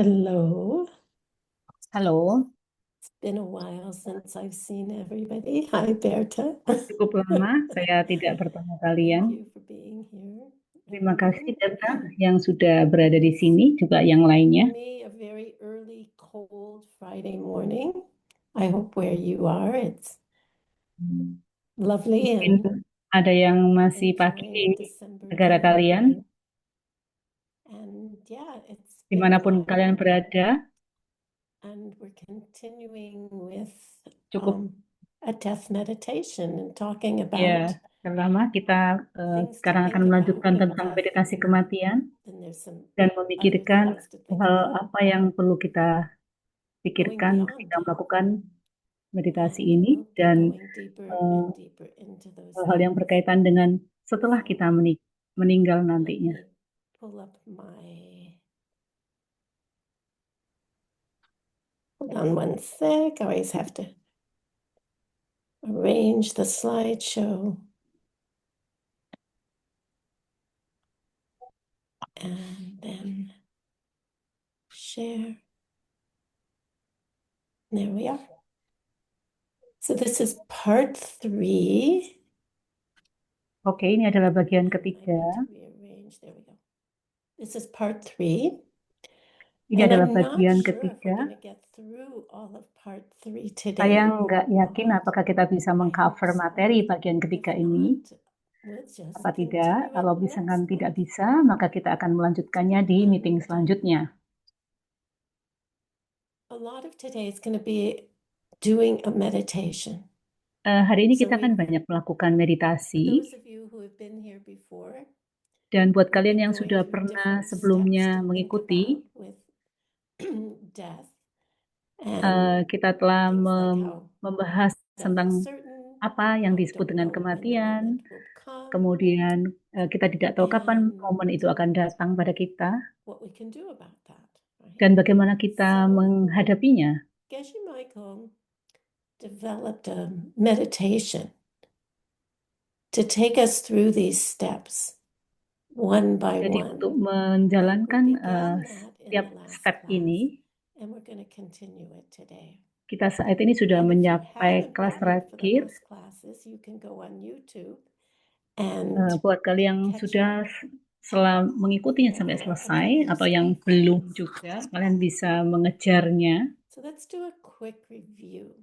Hello. Halo, It's been a while since I've seen everybody. Hi, Berta. cukup lama saya tidak bertemu kalian. Thank you for being here, Terima kasih everyone. Data yang sudah berada di It's sini, juga yang lainnya. for me a very early, cold Friday morning. I hope where you are it's Hmm, lovely Mungkin and ada yang masih pagi enjoying di a December negara day. kalian, And yeah, it's been a dimanapun while. kalian berada, And we're continuing with cukup a death meditation and talking about ya lama kita things to sekarang akan think about melanjutkan with tentang death, meditasi and kematian then there's some dan other memikirkan things to think hal about apa yang perlu kita going pikirkan beyond ketika death. melakukan meditasi And ini we'll be dan going deeper eh, and deeper into those hal-hal yang things. berkaitan dengan setelah kita So meninggal let nantinya. me pull up my, hold on one sec. I always have to arrange the slideshow. And then share. There we are. So this is part 3. Oke, ini adalah bagian I ketiga. need to rearrange. There we go. This is part 3. Ini And adalah I'm not bagian sure if we're ketiga. going to get through all of part 3 Saya today. nggak yakin apakah kita bisa I hope mengcover so. materi bagian If ketiga ini. not, we'll just Apa tidak? continue Kalau it misalkan next tidak month. bisa, maka kita akan melanjutkannya di meeting selanjutnya. A lot of today is going to be doing a meditation. Hari ini So kita akan banyak melakukan for meditasi. those of you who have been here before, Dan buat we've kalian been yang going sudah through pernah different steps sebelumnya to think mengikuti, about with death. And kita telah things like how membahas death tentang is certain, apa yang how we disebut don't dengan know when the kematian. moment will come, Kemudian kita tidak tahu kapan and momen itu akan datang pada kita what we can do about that. Right? dan bagaimana kita So menghadapinya. Geshe Michael developed a meditation to take us through these steps one by Jadi one. untuk We menjalankan began that in setiap the last step class, ini, and we're going to continue it today. kita saat ini sudah And if you mencapai haven't kelas been here for the terakhir. last classes, you can go on YouTube and Buat kalian yang catch sudah up. mengikutinya sampai selesai atau yang belum juga, kalian bisa mengejarnya. So let's do a quick review.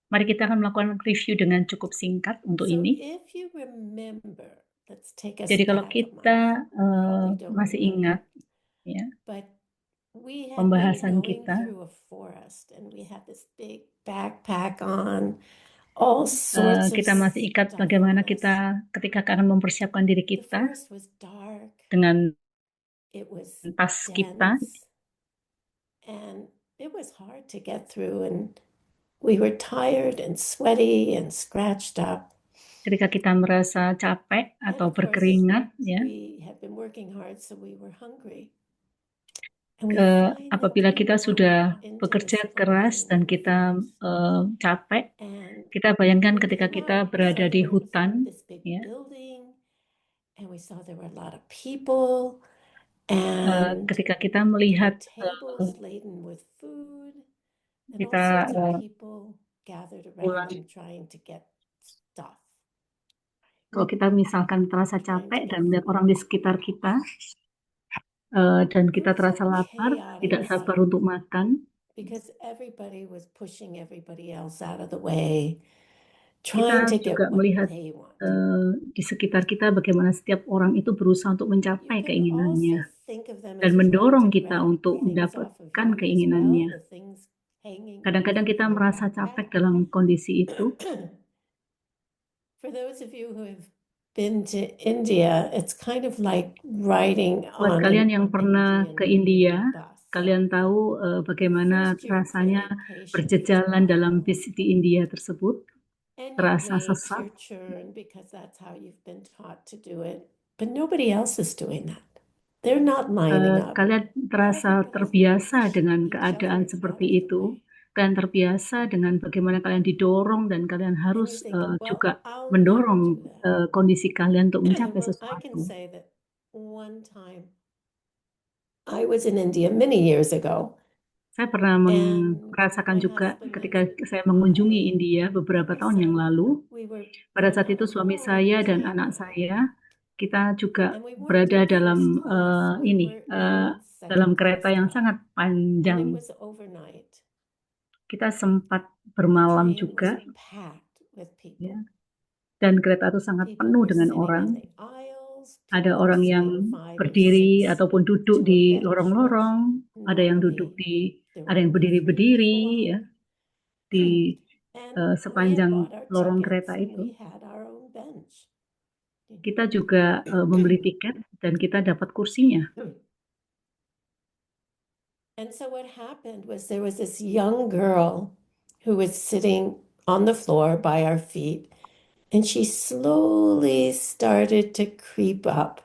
Mari kita akan melakukan review dengan cukup singkat untuk So ini. if you remember, let's take us Jadi kalau back a kita month. Probably don't masih remember. ingat ya, But we had been pembahasan going kita, through a forest and we had this big backpack on, all sorts of kita masih ingat stuff bagaimana on us. kita ketika akan mempersiapkan diri The kita forest was dark, dengan it was tas kita. dense, and it was hard to get through, and we were tired and sweaty and scratched up. Ketika kita merasa capek And atau of course, berkeringat, ya, we had been working hard, so we were hungry. And we finally apabila kita came sudah out into bekerja this keras open dan kita forest. capek, And kita bayangkan when we ketika came kita out, we berada saw di there was hutan, this big ya, building, and we saw there were a lot of people, and ketika kita there melihat were tables laden with food, and all kita sorts of people gathered around pulang, and trying to get stuff, kalau kita misalkan terasa trying to capek dan get melihat food. orang di sekitar kita, dan It kita was terasa a lapar, chaotic tidak sabar scene untuk makan, because everybody was pushing everybody else out of the way, kita trying to juga get what melihat they wanted. di sekitar kita bagaimana setiap orang itu berusaha untuk You mencapai can keinginannya also think of them dan as trying mendorong to kita grab untuk things off of mendapatkan you as well, keinginannya. the things hanging off Kadang-kadang of kita your merasa capek backpack. dalam kondisi itu. For those of you who have been to India, it's kind of like riding Buat on kalian an yang pernah ke Indian India, bus. kalian tahu At bagaimana first, you're rasanya very patient berjejalan dalam while, bis di India tersebut, and you terasa wait sesat. your turn because that's how you've been taught to do it. But nobody else is doing that. They're not lining up. Kalian terasa Everybody's terbiasa dengan pushing each keadaan other seperti out of the itu. way. Kalian terbiasa dengan bagaimana kalian didorong dan kalian And harus you think, well, juga I'll never mendorong do that. kondisi kalian untuk mencapai Well, I can sesuatu. say that one time I was in India many years ago, Saya pernah and merasakan my juga husband ketika was saya mengunjungi I India beberapa we tahun yang said lalu. we were Pada in saat itu our suami home saya dan anak traveling, saya, kita juga and we weren't berada in dalam first class. We ini were in dalam second kereta class yang class, sangat and panjang. it was overnight. Kita sempat The bermalam train juga, was packed with ya. people. Dan kereta itu sangat People penuh were dengan sitting orang. in the aisles. Ada People were orang yang sitting 5 or 6 berdiri ataupun duduk to a di bench, which lorong-lorong, ada yang duduk normally there ada were yang only 3 people berdiri-berdiri, ya, on. di And we had sepanjang bought our lorong kereta tickets and itu. we had our own bench. Kita juga membeli tiket dan kita dapat kursinya. And so what happened was there was this young girl who was sitting on the floor by our feet, and she slowly started to creep up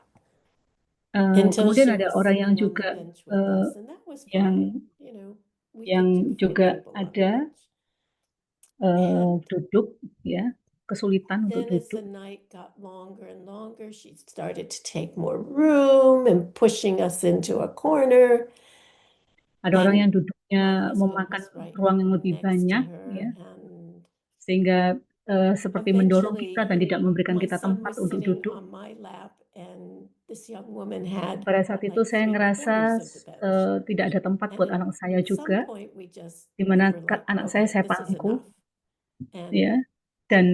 until Kemudian she ada was orang yang sitting on the juga bench with us, and that was yang fine. You know, we yang could do 4 juga people on the ada bench. And duduk, ya, kesulitan untuk then as the duduk. night got longer and longer, she started to take more room and pushing us into a corner. Ada orang yang And duduknya my husband memakan was right ruang yang lebih next to banyak, her, ya, and sehingga seperti mendorong kita eventually dan tidak memberikan my kita son tempat was untuk sitting duduk. on my lap, and this young woman had Pada saat itu like saya ngerasa 3/4 of the bench. tidak ada tempat And buat at anak saya some juga, point di we mana were like, anak saya okay, saya this is pangku, enough. And ya. Dan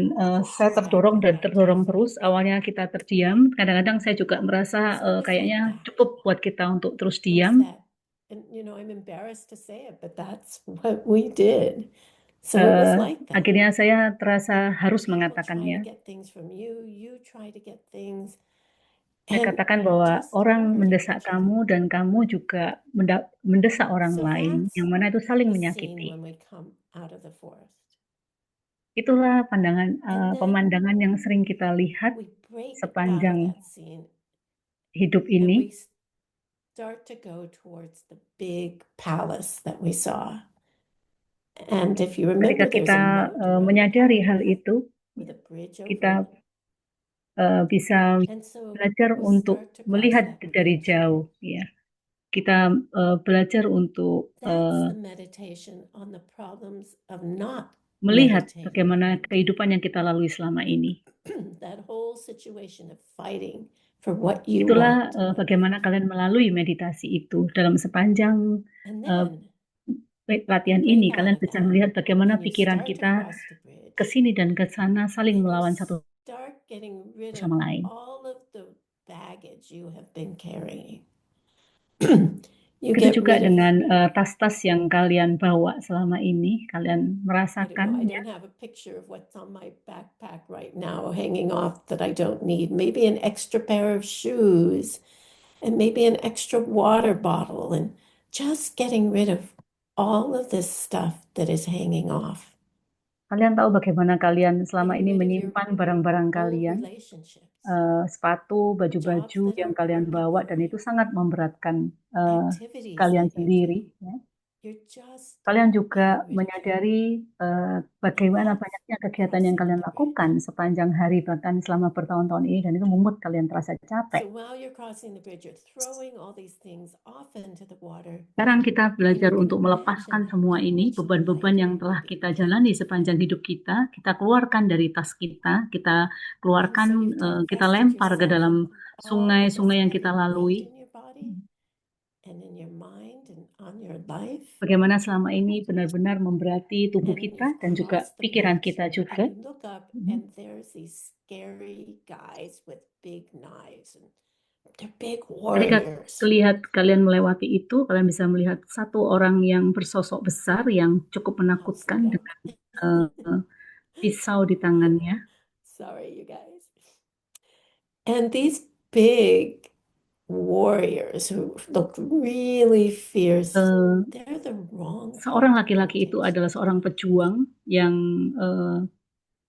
saya stop terdorong the dan ride. terdorong terus. Awalnya kita terdiam, kadang-kadang saya juga merasa So it was like kayaknya that. cukup buat kita untuk terus It was diam. that. And I'm embarrassed to say it, but that's what we did. So it was like that. Akhirnya saya terasa harus People try to mengatakannya. get things from you, you try to get things, Saya and katakan bahwa just orang hard mendesak eventually. kamu dan kamu juga mendesak orang So lain, that's yang mana itu saling the scene menyakiti. when we come out of the forest. Itulah And then pemandangan yang sering kita lihat we break out of sepanjang that scene hidup and ini. we start to go towards the big palace that we saw. And if you Ketika remember, there's kita a moat around the menyadari hal palace itu, with a bridge kita over it. bisa And so belajar we untuk start to cross melihat that dari bridge. jauh, ya. Kita belajar untuk That's the meditation on the problems of not melihat meditating. bagaimana kehidupan yang kita lalui selama ini. That whole situation of fighting for what you Itulah want. bagaimana kalian melalui meditasi itu dalam sepanjang And uh, then latihan break ini. out Kalian of bisa that, melihat bagaimana and you pikiran start to kita cross the bridge, ke sini dan ke sana saling and you melawan satu start getting rid of sama lain. all of the baggage you have been carrying. You Begitu get juga rid of, dengan tas-tas yang kalian bawa selama ini, kalian I merasakan, ya. don't have a picture of what's on my backpack right now hanging off that I don't need. Maybe an extra pair of shoes, and maybe an extra water bottle, and just getting rid of all of this stuff that is hanging off. Kalian tahu bagaimana kalian selama Getting ini rid of your menyimpan barang-barang old kalian, relationships, sepatu, jobs baju-baju that yang aren't kalian working bawa, for dan you, itu sangat memberatkan activities kalian that you sendiri, do. ya. You're just Kalian juga getting rid of it. menyadari bagaimana That's banyaknya kegiatan yang crossing kalian the bridge. lakukan sepanjang hari, bahkan selama bertahun-tahun ini, dan itu membuat kalian terasa So capek. while you're crossing the bridge, you're throwing all these things off into the water, Sekarang kita and belajar you can untuk melepaskan imagine semua how ini, much beban-beban yang lighter telah you'll kita be. jalani sepanjang hidup kita keluarkan dari tas kita And so keluarkan, you've kita divested lempar ke yourself dalam of all of this sungai-sungai yang heavy kita weight lalui. in your body and in your mind and on your life. Bagaimana selama ini benar-benar memberati tubuh And kita you've dan juga crossed the pikiran bridge, kita juga. and you look up, Mhm. and there's these scary guys with big knives, and they're big Ketika warriors. kalian melewati itu, kalian bisa melihat satu orang yang bersosok besar yang cukup I'll slow menakutkan down. dengan pisau di tangannya. Sorry, you guys. And these big warriors who look really fierce, Eh, they're the wrong Seorang kind of laki-laki itu meditation. adalah seorang pejuang yang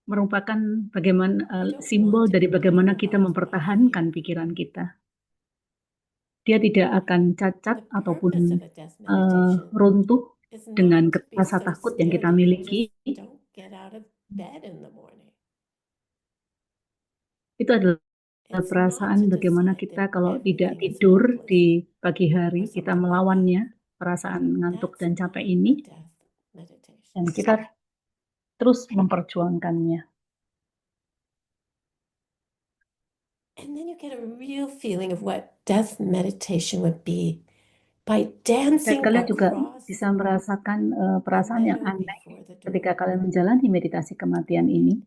merupakan You don't simbol want to dari be bagaimana kita paralyzed by mempertahankan fear. pikiran kita. Dia tidak akan cacat The ataupun purpose of a death meditation runtuh is dengan not to be rasa so takut yang kita scared that you miliki. just don't get out of bed in the morning. Itu adalah It's not perasaan to bagaimana decide kita that kalau tidak everything is tidur di hopeless pagi hari, or kita something like that. melawannya, perasaan ngantuk That's dan capek not ini, a death meditation. dan kita terus memperjuangkannya. And then you get a real feeling of what death meditation would be by Dan dancing kalian juga across bisa merasakan the perasaan yang meadow aneh before the ketika door. kalian menjalani meditasi kematian ini.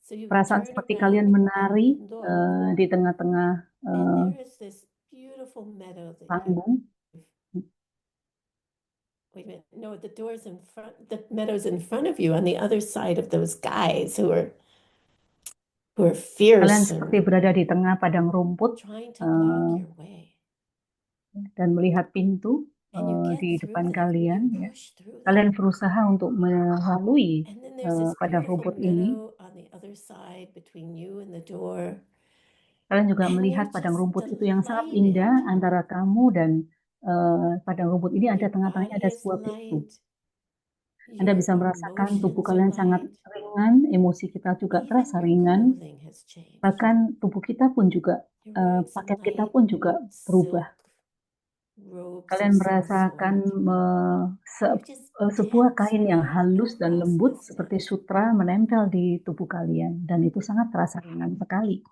So you Perasaan turn seperti kalian around menari and look, di tengah-tengah and there is this beautiful meadow that you've panggung. wait a minute, no, the door's in front, the meadow's in front of you on the other side of those guys who are Kalian fierce seperti and berada di tengah padang rumput trying to block eh, your way. dan melihat pintu And you get di through depan them, kalian. you Ya. push through them. Kalian berusaha untuk melalui And then there's this padang beautiful rumput ini. meadow on the other side between you and the door. Kalian juga And melihat you're padang just rumput itu yang sangat delighted. indah antara kamu dan padang rumput ini ada Your tengah-tengahnya body ada is sebuah pintu. light. Anda Your bisa merasakan tubuh emotions are kalian sangat light. ringan, emosi kita juga Even terasa your ringan, clothing has changed. bahkan tubuh kita pun juga, You're wearing some pakaian kita light pun juga berubah. silk robes Kalian of some merasakan sort. You're just sebuah kain dancing yang with halus no dan lembut restlessness. seperti sutra menempel di tubuh kalian, dan itu sangat terasa ringan sekali.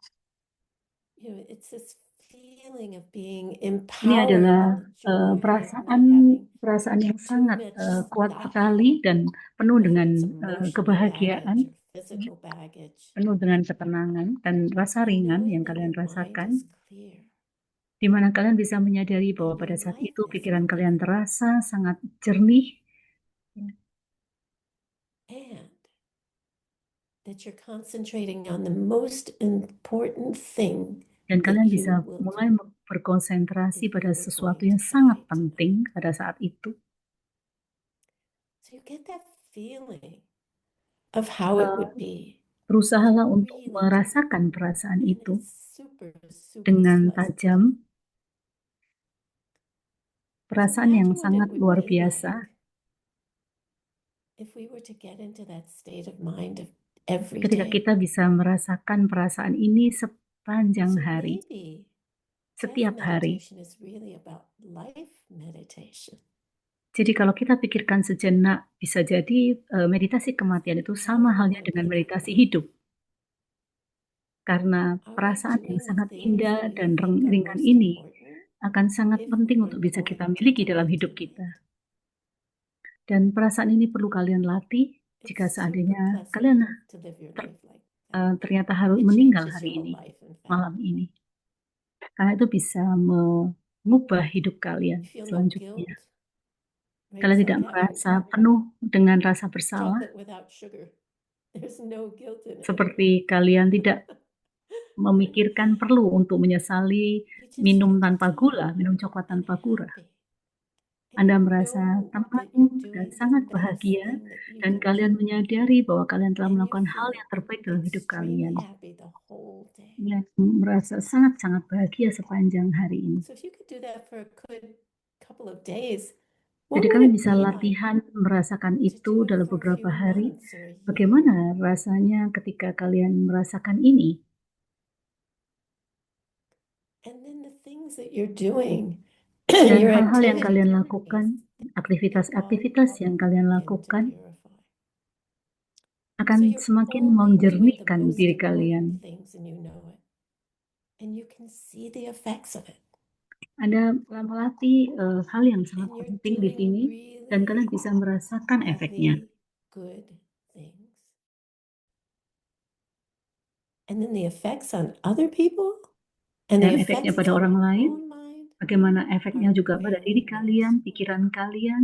It's this feeling of being Ini empowered adalah and the joy of perasaan not perasaan yang having too sangat much kuat stuff, sekali dan penuh whether dengan it's emotional kebahagiaan, baggage or physical baggage. penuh dengan ketenangan dan rasa And ringan knowing yang that kalian your mind rasakan, is clear di mana kalian bisa menyadari bahwa and pada your saat life itu is pikiran open. kalian terasa sangat jernih, And that you're concentrating on the most important thing dan that kalian you bisa will mulai do berkonsentrasi if pada you were sesuatu going yang to sangat die tonight. penting pada saat itu. So you get that feeling of how it would be. Berusahalah You untuk really do. merasakan perasaan And itu it's super, super dengan pleasant. tajam, So perasaan yang imagine what it sangat would luar be biasa. like if we were to get into that state of mind of every Ketika day. kita bisa merasakan perasaan ini sepanjang So hari, maybe death setiap hari. meditation is really about life meditation. Jadi kalau kita pikirkan sejenak, bisa jadi meditasi kematian itu sama How halnya dengan open meditasi are we? hidup. Karena Are we perasaan yang doing the sangat things indah that we dan think are ringan most ini important akan sangat if penting we untuk were bisa kita going to miliki dalam die hidup kita. tonight? Dan perasaan ini perlu kalian latih jika It's super seandainya pleasant kalian to live your life like that. ternyata harus It meninggal changes hari your whole ini, life, in fact. malam ini. Karena itu bisa mengubah hidup kalian You feel no selanjutnya. guilt. Right? Kalian It's tidak like having merasa penuh dengan rasa bersalah, chocolate without sugar. There's no guilt in it. seperti kalian tidak memikirkan perlu untuk menyesali You just minum feel tanpa gula, calm minum coklat and tanpa gula. happy. And Anda you merasa know tenang that you're dan doing the sangat best bahagia, thing that you dan can kalian do. menyadari bahwa kalian telah And you melakukan hal feel yang terbaik dalam hidup kalian. extremely happy the whole day. Kalian merasa sangat-sangat bahagia sepanjang hari ini. So if you could do that for a good couple of days, Jadi what would kalian it bisa be like latihan merasakan to itu do it dalam for a beberapa few hari. months or a year? Bagaimana rasanya ketika kalian merasakan ini? And then the things that you're doing, Dan your hal-hal yang kalian activities, lakukan, they all aktivitas-aktivitas yang kalian begin to lakukan purify. akan So you're semakin only doing the menjernihkan most diri important kalian. things and you know it. And you can see the effects of it. Anda telah melatih hal yang sangat And you're penting di sini, doing dan kalian really bisa merasakan efeknya. healthy, good things. And then the effects on other people and the Dan efeknya effects pada on orang your lain, own mind bagaimana efeknya are juga pada diri very kalian, noticeable. pikiran kalian,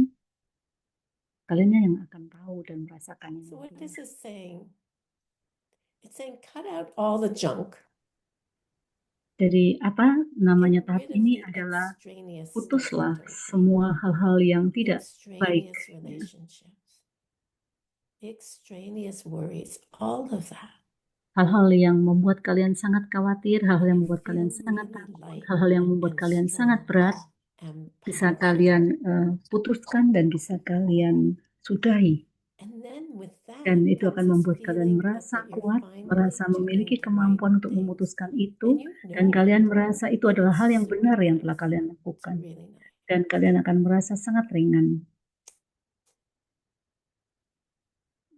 kalian yang akan tahu dan merasakan So yang what nantinya. is this saying? It's saying cut out all the junk. Jadi apa namanya Get tahap rid of ini the adalah extraneous stuff putuslah you don't need. semua hal-hal yang The tidak baik, extraneous relationships. The extraneous worries, all of that. hal-hal yang membuat kalian sangat khawatir, hal-hal yang And you membuat kalian feel sangat really takut, light hal-hal yang membuat and kalian sangat strong berat, and bisa powerful. kalian putuskan dan bisa kalian sudahi. And then with Dan that itu akan comes this membuat kalian feeling of merasa that you're kuat, merasa finally memiliki doing the right kemampuan untuk things. memutuskan And itu, you dan know kalian merasa itu that adalah it's hal yang super benar yang telah nice. kalian It's lakukan. really nice. Dan kalian akan merasa sangat ringan.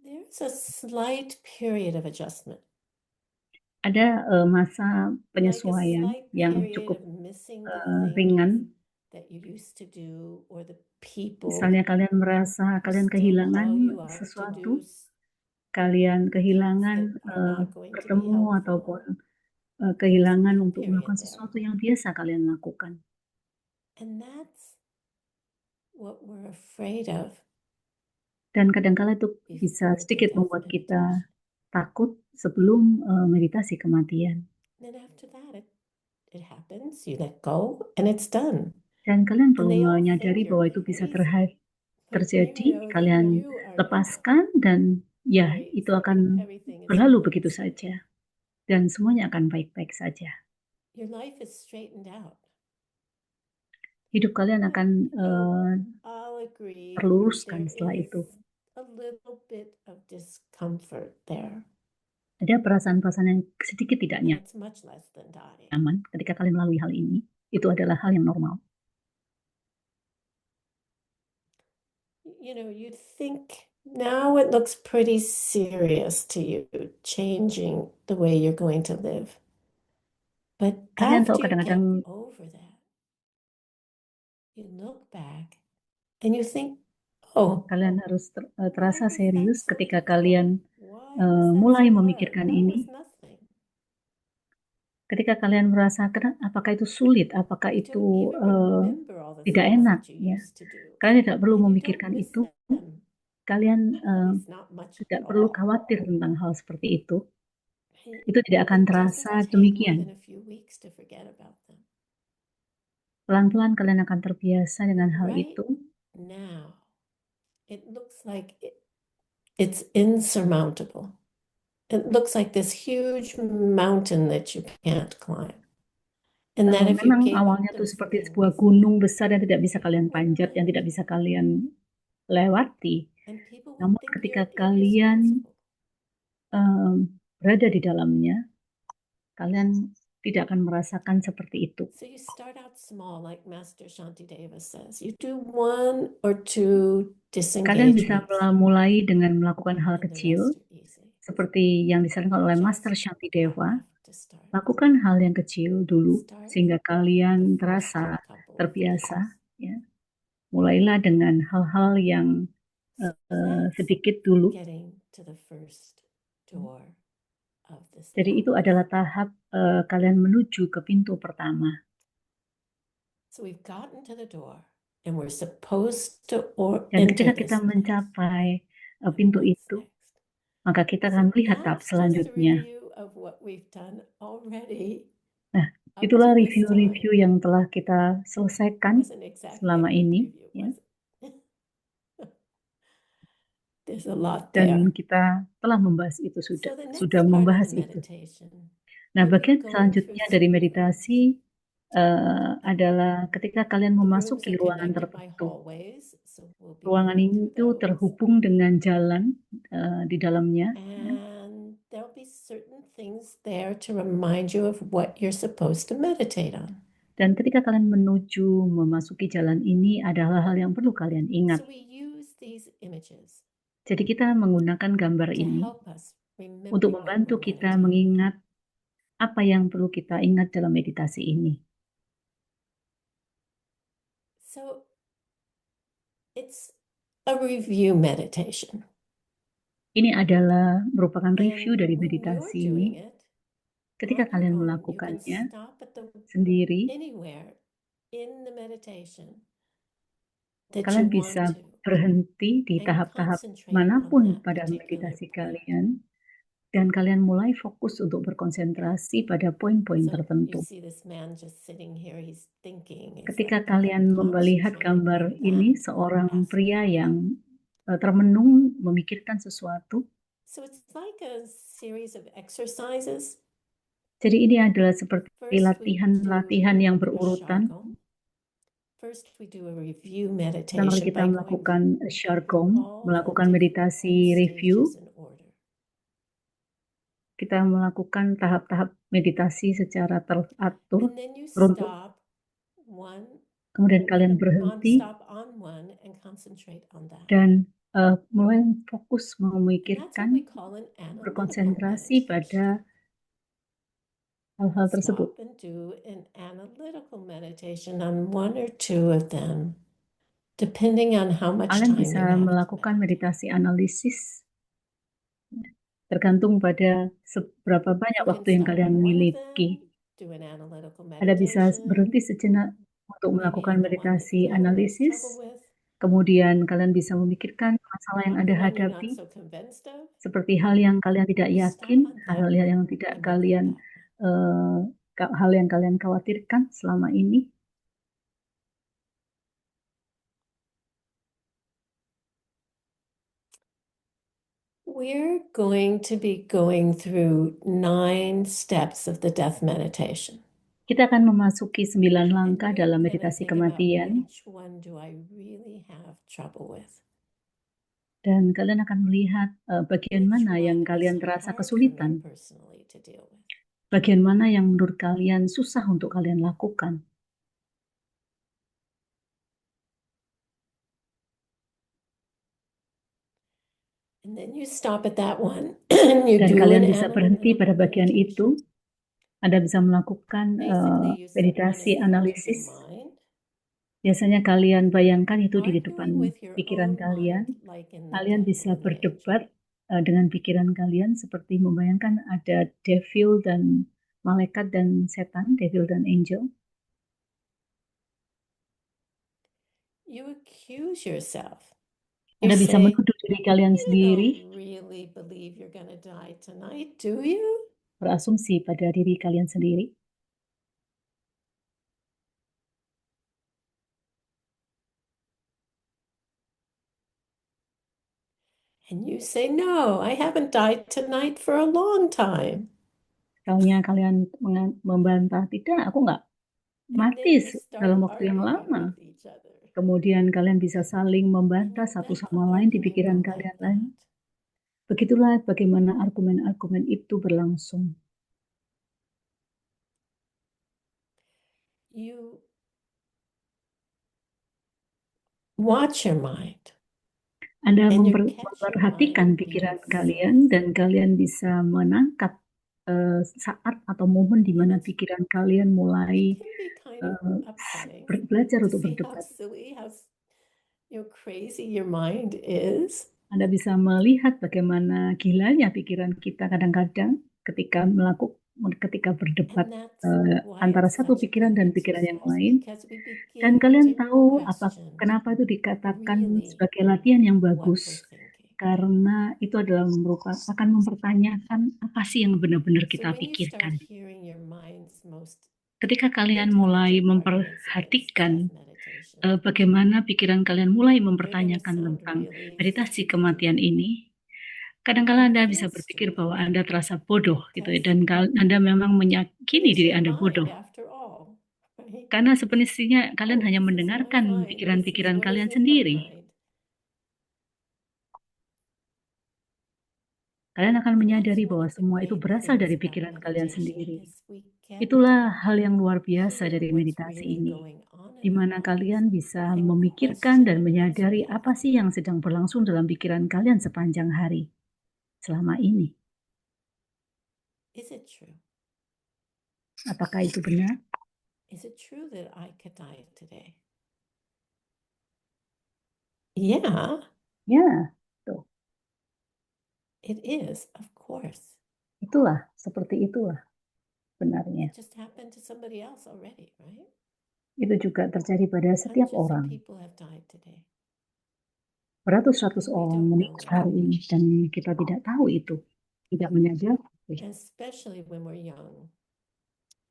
There's a slight period of adjustment, Ada masa like a penyesuaian slight yang period cukup of missing the ringan. things that you used to do or the people Misalnya kalian merasa who kalian still kehilangan call you up to sesuatu, do kalian things kehilangan that are not going to be bertemu ataupun helpful. There's a kehilangan little untuk period melakukan there. sesuatu yang biasa kalian lakukan. And that's what we're afraid of Dan kadang-kala itu bisa before the sedikit death membuat kita meditation. takut sebelum meditasi kematian. Then after that, it happens, you let go, and it's done. Dan kalian And perlu they all think menyadari you're bahwa itu bisa crazy, but you terjadi, know that kalian you are not lepaskan, dan ya itu crazy. akan Everything is berlalu fine. begitu saja. Dan semuanya akan baik-baik saja. Your life is straightened out. Hidup kalian akan I'll agree terluruskan there setelah is itu. a little bit of discomfort there, Ada perasaan-perasaan yang sedikit tidak but it's much less than dying. nyaman ketika kalian melalui hal ini. Itu adalah hal yang normal. You know, you'd think now it looks pretty serious to you, changing the way you're going to live. But Kalian tahu after you get kadang-kadang over that, you look back and you think, oh, kalian harus why terasa was that serius so ketika difficult? kalian Why was that mulai so hard? memikirkan That was ini. nothing. Ketika kalian merasakan apakah itu sulit, apakah You itu don't even remember all the tidak things enak, that you ya. used to do, Kalian tidak perlu and you don't memikirkan miss itu. them. Kalian At least not much tidak at perlu all. khawatir tentang hal seperti itu. It Itu tidak akan terasa doesn't take more demikian. than a few weeks to forget about them. Pelan-pelan kalian akan terbiasa dengan But hal right itu. now, it looks like it's insurmountable. It looks like this huge mountain that you can't climb. And that if you Memang gave up awalnya itu those seperti things, sebuah gunung besar yang tidak bisa kalian people panjat, yang tidak bisa kalian lewati. and people would Namun think ketika you're kalian irresponsible. berada di dalamnya, kalian tidak akan merasakan seperti itu. So you start out small, like Master Shantideva says. You do 1 or 2 Kalian bisa disengagements, mulai dengan melakukan hal and the kecil, rest are easy. seperti yang disarankan oleh Master Just Shantideva. enough to start. Lakukan hal yang kecil dulu Start sehingga the kalian first terasa couple of terbiasa. things. Ya. Mulailah dengan hal-hal yang So that's sedikit dulu. getting to the first door of this Jadi itu path. adalah tahap kalian menuju ke pintu pertama. So we've gotten to the door, and we're supposed to Dan enter ketika kita this place. mencapai pintu What's itu, next? maka kita So akan melihat tahap that's just a selanjutnya. review of what we've done already Nah, up itulah to this review-review time. yang telah kita It selesaikan wasn't exactly a selama good ini. review, Ya. was it? There's a lot Dan there. kita telah membahas itu, So the next sudah part of membahas the itu. meditation, Nah, you'll be bagian going selanjutnya through dari some meditasi adalah ketika kalian the rooms memasuki are ruangan connected by tertentu. hallways, so we'll be Ruangan going itu through those. terhubung dengan jalan di dalamnya. And there'll be certain things there to remind you of what you're supposed to meditate on. Dan ketika kalian menuju memasuki jalan ini adalah hal yang perlu kalian ingat. So we use these images Jadi kita menggunakan gambar to ini help us remember untuk what membantu we're kita meditating. mengingat apa yang perlu kita ingat dalam meditasi ini. So it's a review meditation. Ini adalah merupakan review And dari when meditasi you're ini. doing it Ketika on your kalian own, you can melakukannya stop at sendiri, anywhere in the meditation that you kalian want bisa to, berhenti di and tahap-tahap concentrate on manapun that pada particular meditasi point. kalian, dan kalian mulai fokus untuk berkonsentrasi pada poin-poin So you tertentu. see this man just sitting here, he's thinking. It's Ketika like kalian melihat concentrating gambar on ini, that seorang aspect. pria yang termenung memikirkan sesuatu. So it's like a series of exercises. Jadi ini adalah seperti First we do latihan-latihan yang a berurutan. shargam. First, we do a review Pertama kali meditation kita by going melakukan through Shargong, all the melakukan different meditasi review. stages in order. Kita melakukan tahap-tahap meditasi secara teratur, And then you runtut. stop one, Kemudian kalian berhenti stop on one and concentrate on that. dan mulai fokus And that's what we memikirkan, call an analytical berkonsentrasi pada hal-hal tersebut. Stop and do an analytical meditation on one or two of them, depending on how much Kalian time you bisa have to melakukan meditate. meditasi analisis tergantung pada seberapa banyak You can waktu yang stop kalian on one of miliki. them, do an analytical Anda bisa meditation, berhenti sejenak untuk maybe melakukan on the one that meditasi you have a little analisis. trouble with, Kemudian kalian bisa memikirkan masalah yang on Anda the one you're not hadapi, so convinced of. seperti hal yang kalian tidak You stop yakin, on that hal-hal one yang tidak and look at kalian that one. hal yang kalian khawatirkan selama ini. We're going to be going through 9 steps of the death meditation. Kita akan memasuki 9 And langkah you're dalam gonna meditasi think about kematian, which one do I really have trouble with? dan kalian akan melihat bagian Which mana yang one kalian is terasa hard for me kesulitan, personally to deal with? bagian mana yang menurut kalian susah untuk kalian lakukan. And then you stop at that one and you Dan do kalian an bisa berhenti pada analytical bagian itu. meditation. Anda bisa melakukan Basically, you set one meditasi in front of your analisis. mind, Biasanya kalian bayangkan itu di depan arguing with your pikiran own kalian. mind, like in the Kalian devil bisa and the angel. berdebat dengan pikiran kalian seperti membayangkan ada devil dan malaikat dan setan, devil dan angel. You accuse yourself. Anda You bisa say, menuduh diri kalian you sendiri, don't really believe you're gonna die tonight, do you? berasumsi pada diri kalian sendiri. And you say, no, I haven't died tonight for a long time. Misalnya kalian membantah, tidak, aku nggak And mati then you start dalam waktu yang arguing lama. with each other. Kemudian kalian bisa saling And membantah you satu let sama the lain di argument pikiran go kalian like lain. that. Begitulah bagaimana argumen-argumen itu berlangsung. You watch your mind. Anda And you catch your memperhatikan mind pikiran being kalian dan kalian bisa menangkap saat atau momen di mana And pikiran kalian mulai it can be kind of upsetting belajar to untuk see how berdebat. silly, how crazy your mind is. Anda bisa melihat bagaimana gilanya pikiran kita kadang-kadang ketika berdebat And that's why antara it's satu such a pikiran good dan pikiran yang exercise, lain. because we Dan begin kalian to tahu question kenapa itu dikatakan really sebagai latihan yang what bagus, we're thinking. karena itu adalah akan mempertanyakan apa sih yang benar-benar So kita when you pikirkan. start hearing your mind's most Ketika kalian mulai intelligent arguments memperhatikan against death meditation, bagaimana pikiran kalian mulai they're gonna mempertanyakan sound tentang really meditasi stupid. kematian ini, kadang-kala You Anda feel bisa berpikir stupid bahwa Anda terasa bodoh gitu ya, because dan Anda memang it meyakini is diri your Anda mind bodoh. after all, right? Karena sebenarnya kalian Oh, hanya this is my mendengarkan mind. This is pikiran-pikiran what is kalian in my sendiri. mind. Kalian akan And that's menyadari one bahwa of the semua itu great berasal things dari about pikiran kalian meditation sendiri. is we get Itulah to hal yang luar biasa hear dari what's meditasi really ini, going on di in our mana kalian minds bisa and memikirkan dan question its menyadari apa reality. sih yang sedang berlangsung dalam pikiran kalian sepanjang hari selama ini. Is it true? Apakah itu benar? Is it true that I could die today? Yeah, Ya, tuh. it is, of course. Itulah, seperti itulah benarnya. It just happened to somebody else already, right? Itu juga terjadi pada setiap Hundreds of orang. people have died today. Beratus-ratus We orang don't know meninggal it. hari ini dan kita tidak tahu itu, tidak menyadari. Especially when we're young.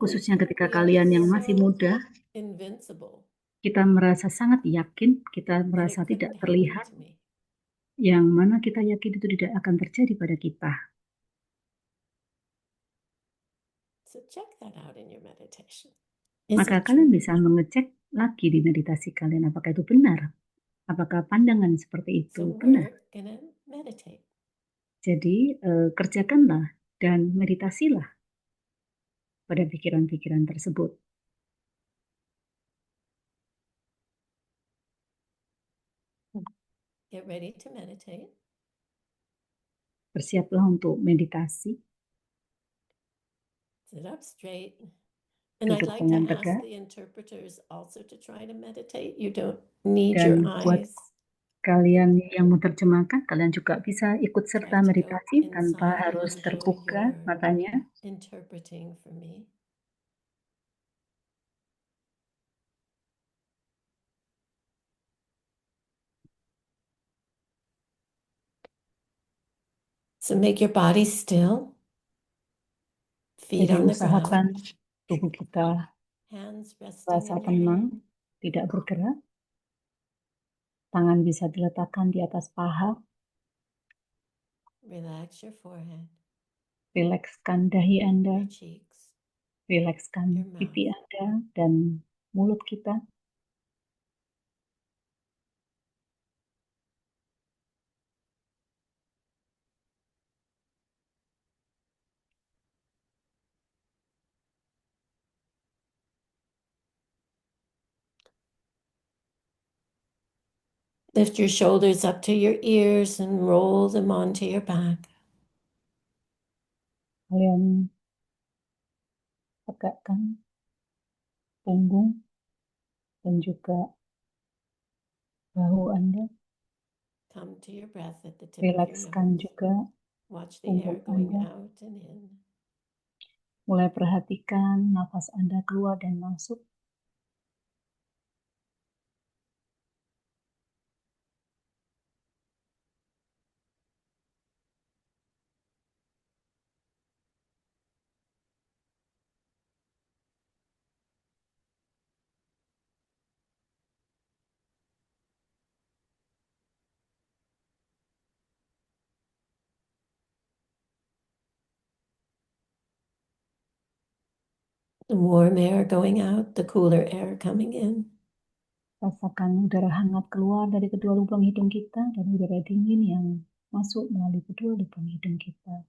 Khususnya ketika We are kalian yang masih so muda, invincible kita merasa sangat yakin, kita that merasa it tidak couldn't happen terlihat, to me. yang mana kita yakin itu tidak akan terjadi pada kita. So check that out in your meditation. Is Maka it kalian true? bisa mengecek lagi di meditasi kalian. Apakah itu benar? Apakah pandangan seperti itu So benar? we're gonna meditate. Jadi kerjakanlah dan meditasilah pada pikiran-pikiran tersebut. Get ready to meditate. Bersiaplah untuk meditasi, Sit up straight. And I'd duduk like to dengan ask tegak, the interpreters also to try to meditate. You don't need dan your buat eyes. kalian yang menerjemahkan, kalian juga bisa ikut serta Try to go meditasi tanpa inside and harus enjoy terbuka your matanya. interpreting for me. So make your body still, feet Jadi on the usahakan ground, tubuh kita hands resting rasa in your tenang, lap. tidak bergerak. Tangan bisa diletakkan di atas paha, Relax your forehead, rilekskan dahi Anda, your cheeks, rilekskan your pipi mouth. Anda dan mulut kita. Lift your shoulders up to your ears and roll them onto your back. Kalian tegakkan punggung dan juga bahu Anda. Come to your breath at the tip of your Rilekskan nose. juga Watch the air punggung going Anda. out and in. Mulai perhatikan nafas Anda keluar dan masuk. The warm air going out, the cooler air coming in. Rasakan udara hangat keluar dari kedua lubang hidung kita dan udara dingin yang masuk melalui kedua lubang hidung kita.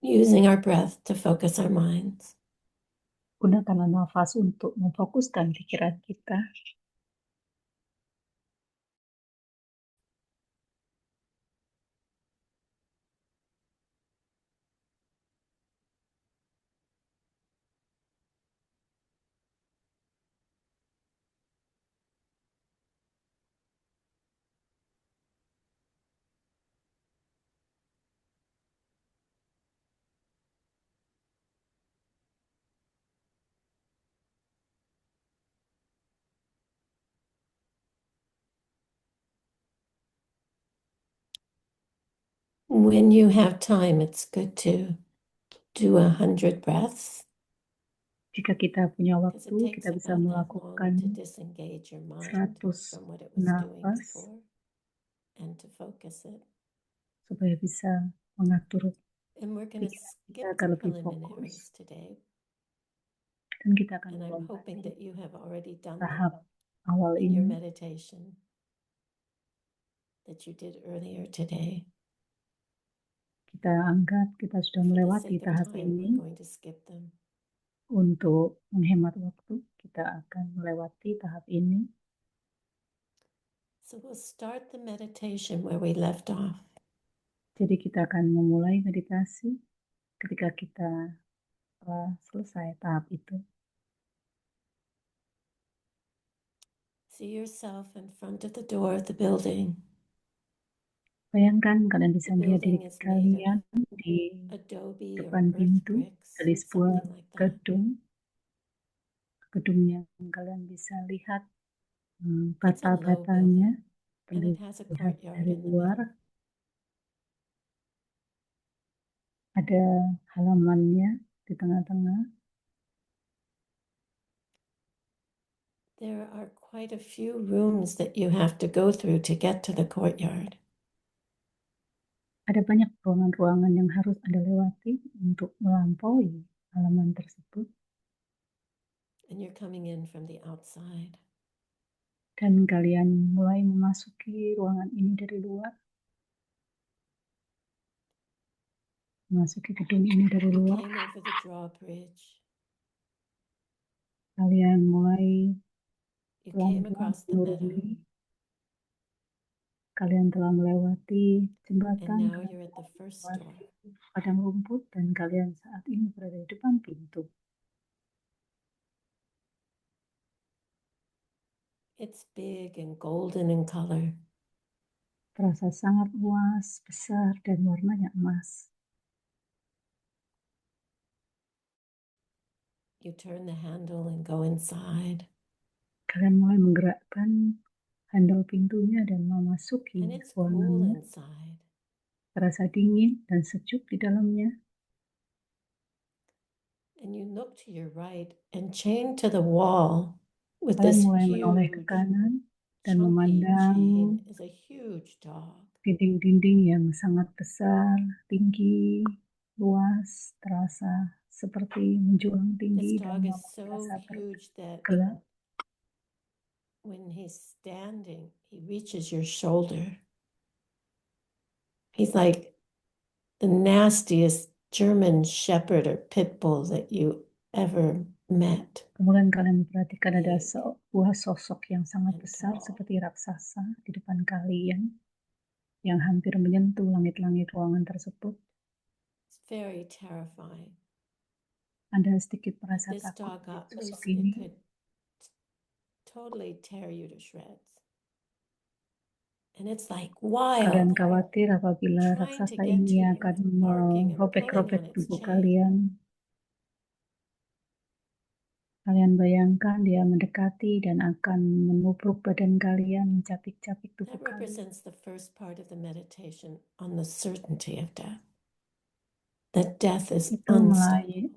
Using our breath to focus our minds. Gunakanlah nafas untuk memfokuskan pikiran kita. When you have time, it's good to do 100 breaths Jika kita punya because it waktu, takes kita bisa about that long to melakukan disengage your mind 100 from what it was doing nafas before and to focus it. supaya bisa mengatur And we're going to pikiran kita skip agar the lebih fokus. preliminaries today. Dan kita akan And I'm hoping melewati that you have already done tahap them awal in your ini. meditation that you did earlier today. Kita anggap kita sudah For the melewati sake of tahap time, ini. we're going to skip them. Untuk menghemat waktu, kita akan melewati tahap ini. So we'll start the meditation where we left off. Jadi kita akan memulai meditasi ketika kita telah selesai tahap itu. See yourself in front of the door of the building. Bayangkan kalian bisa The melihat diri building is made of kalian di adobe or depan earth pintu bricks, dari sebuah something like that. gedung yang kalian bisa lihat It's a low bata-batanya building and it has a terlihat courtyard dari in the luar. middle. Ada halamannya di tengah-tengah. There are quite a few rooms that you have to go through to get to the courtyard. Ada banyak ruangan-ruangan yang harus Anda lewati untuk melampaui halaman tersebut. And you're coming in from the outside. Dan kalian mulai memasuki ruangan ini dari luar. Memasuki gedung ini dari You luar. came over the drawbridge. Kalian mulai You came pelan-pelan across the meadow. menuruni. Kalian telah melewati And jembatan, now kalian you're at telah the first door. melewati padang rumput, dan kalian saat ini berada di depan pintu. It's big and golden in color. Terasa sangat luas, besar, dan warnanya emas. You turn the handle and go inside. Kalian mulai menggerakkan handle pintunya dan And memasuki it's cool ruangannya. inside. Terasa dingin dan sejuk di dalamnya. And you look to your right and chained to the wall with Kalian this mulai menoleh ke huge, kanan dan chunky memandang chain is a huge dog. dinding-dinding yang sangat besar, tinggi, luas, terasa seperti menjulang This tinggi dan dog is membuat so terasa huge that gelap. when he's standing, he reaches your shoulder. He's like the nastiest German Shepherd or Pit Bull that you ever met. Kemudian kalian memperhatikan ada Big sebuah sosok yang sangat and besar tall. seperti raksasa di depan kalian yang hampir menyentuh langit-langit ruangan tersebut. It's very terrifying. Anda sedikit If merasa this takut dog dengan got sosok loose, it ini. could totally tear you to shreds. And it's like Kalian wild, khawatir apabila trying to raksasa get to ini you. akan It's barking and pulling merobek-robek on its tubuh chain. kalian. Kalian bayangkan dia mendekati dan akan menubruk badan kalian, mencapik-capik tubuh That kalian. represents the first part of the meditation on the certainty of death. That death is Itu unstoppable.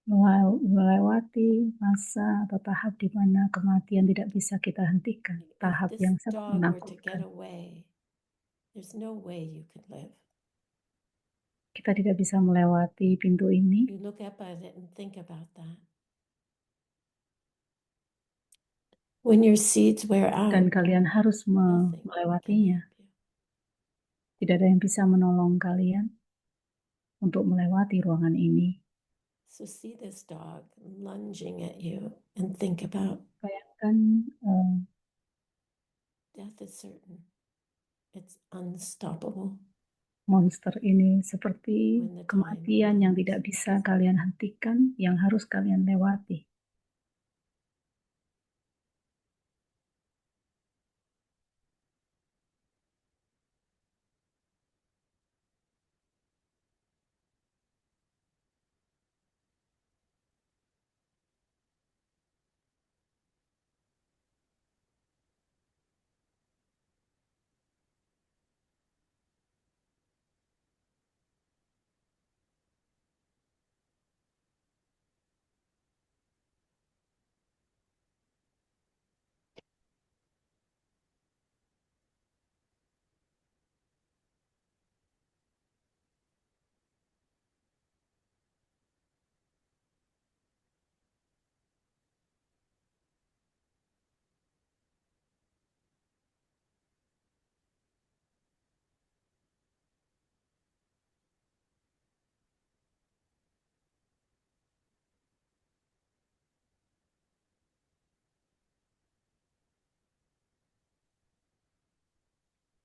melewati masa atau tahap di mana kematian tidak bisa kita hentikan. If Tahap this yang sangat dog were to get menakutkan. away, there's no way you could live. Kita tidak bisa melewati pintu ini. You look up at it and think about that. When your seeds wear Dan out, kalian harus nothing can melewatinya. help you. Tidak ada yang bisa menolong kalian untuk melewati ruangan ini. So see this dog lunging at you and think about Bayangkan death is certain. It's unstoppable. monster ini seperti When the time kematian yang comes. tidak bisa kalian hentikan, yang harus kalian lewati.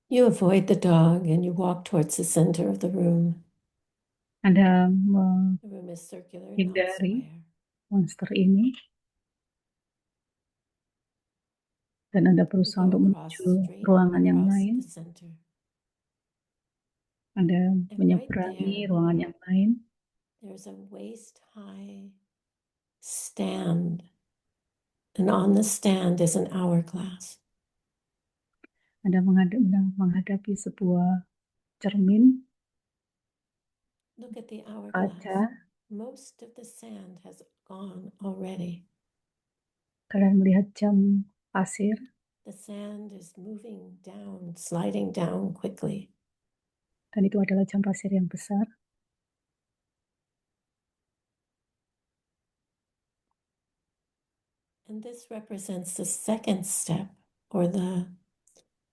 You avoid the dog and you walk towards the center of the room. Anda The room is circular, not menghindari square. monster ini. dan Anda You berusaha go untuk across menuju the street, ruangan yang across lain, the center. Anda And right menyeberangi there, ruangan yang lain, there's a waist-high stand. And on the stand is an hourglass. Anda menghadapi sebuah cermin Look at the hourglass. kaca. Most of the sand has gone already. Kalian melihat jam pasir, The sand is moving down, sliding down quickly. dan itu adalah jam pasir yang besar. And this represents the second step or the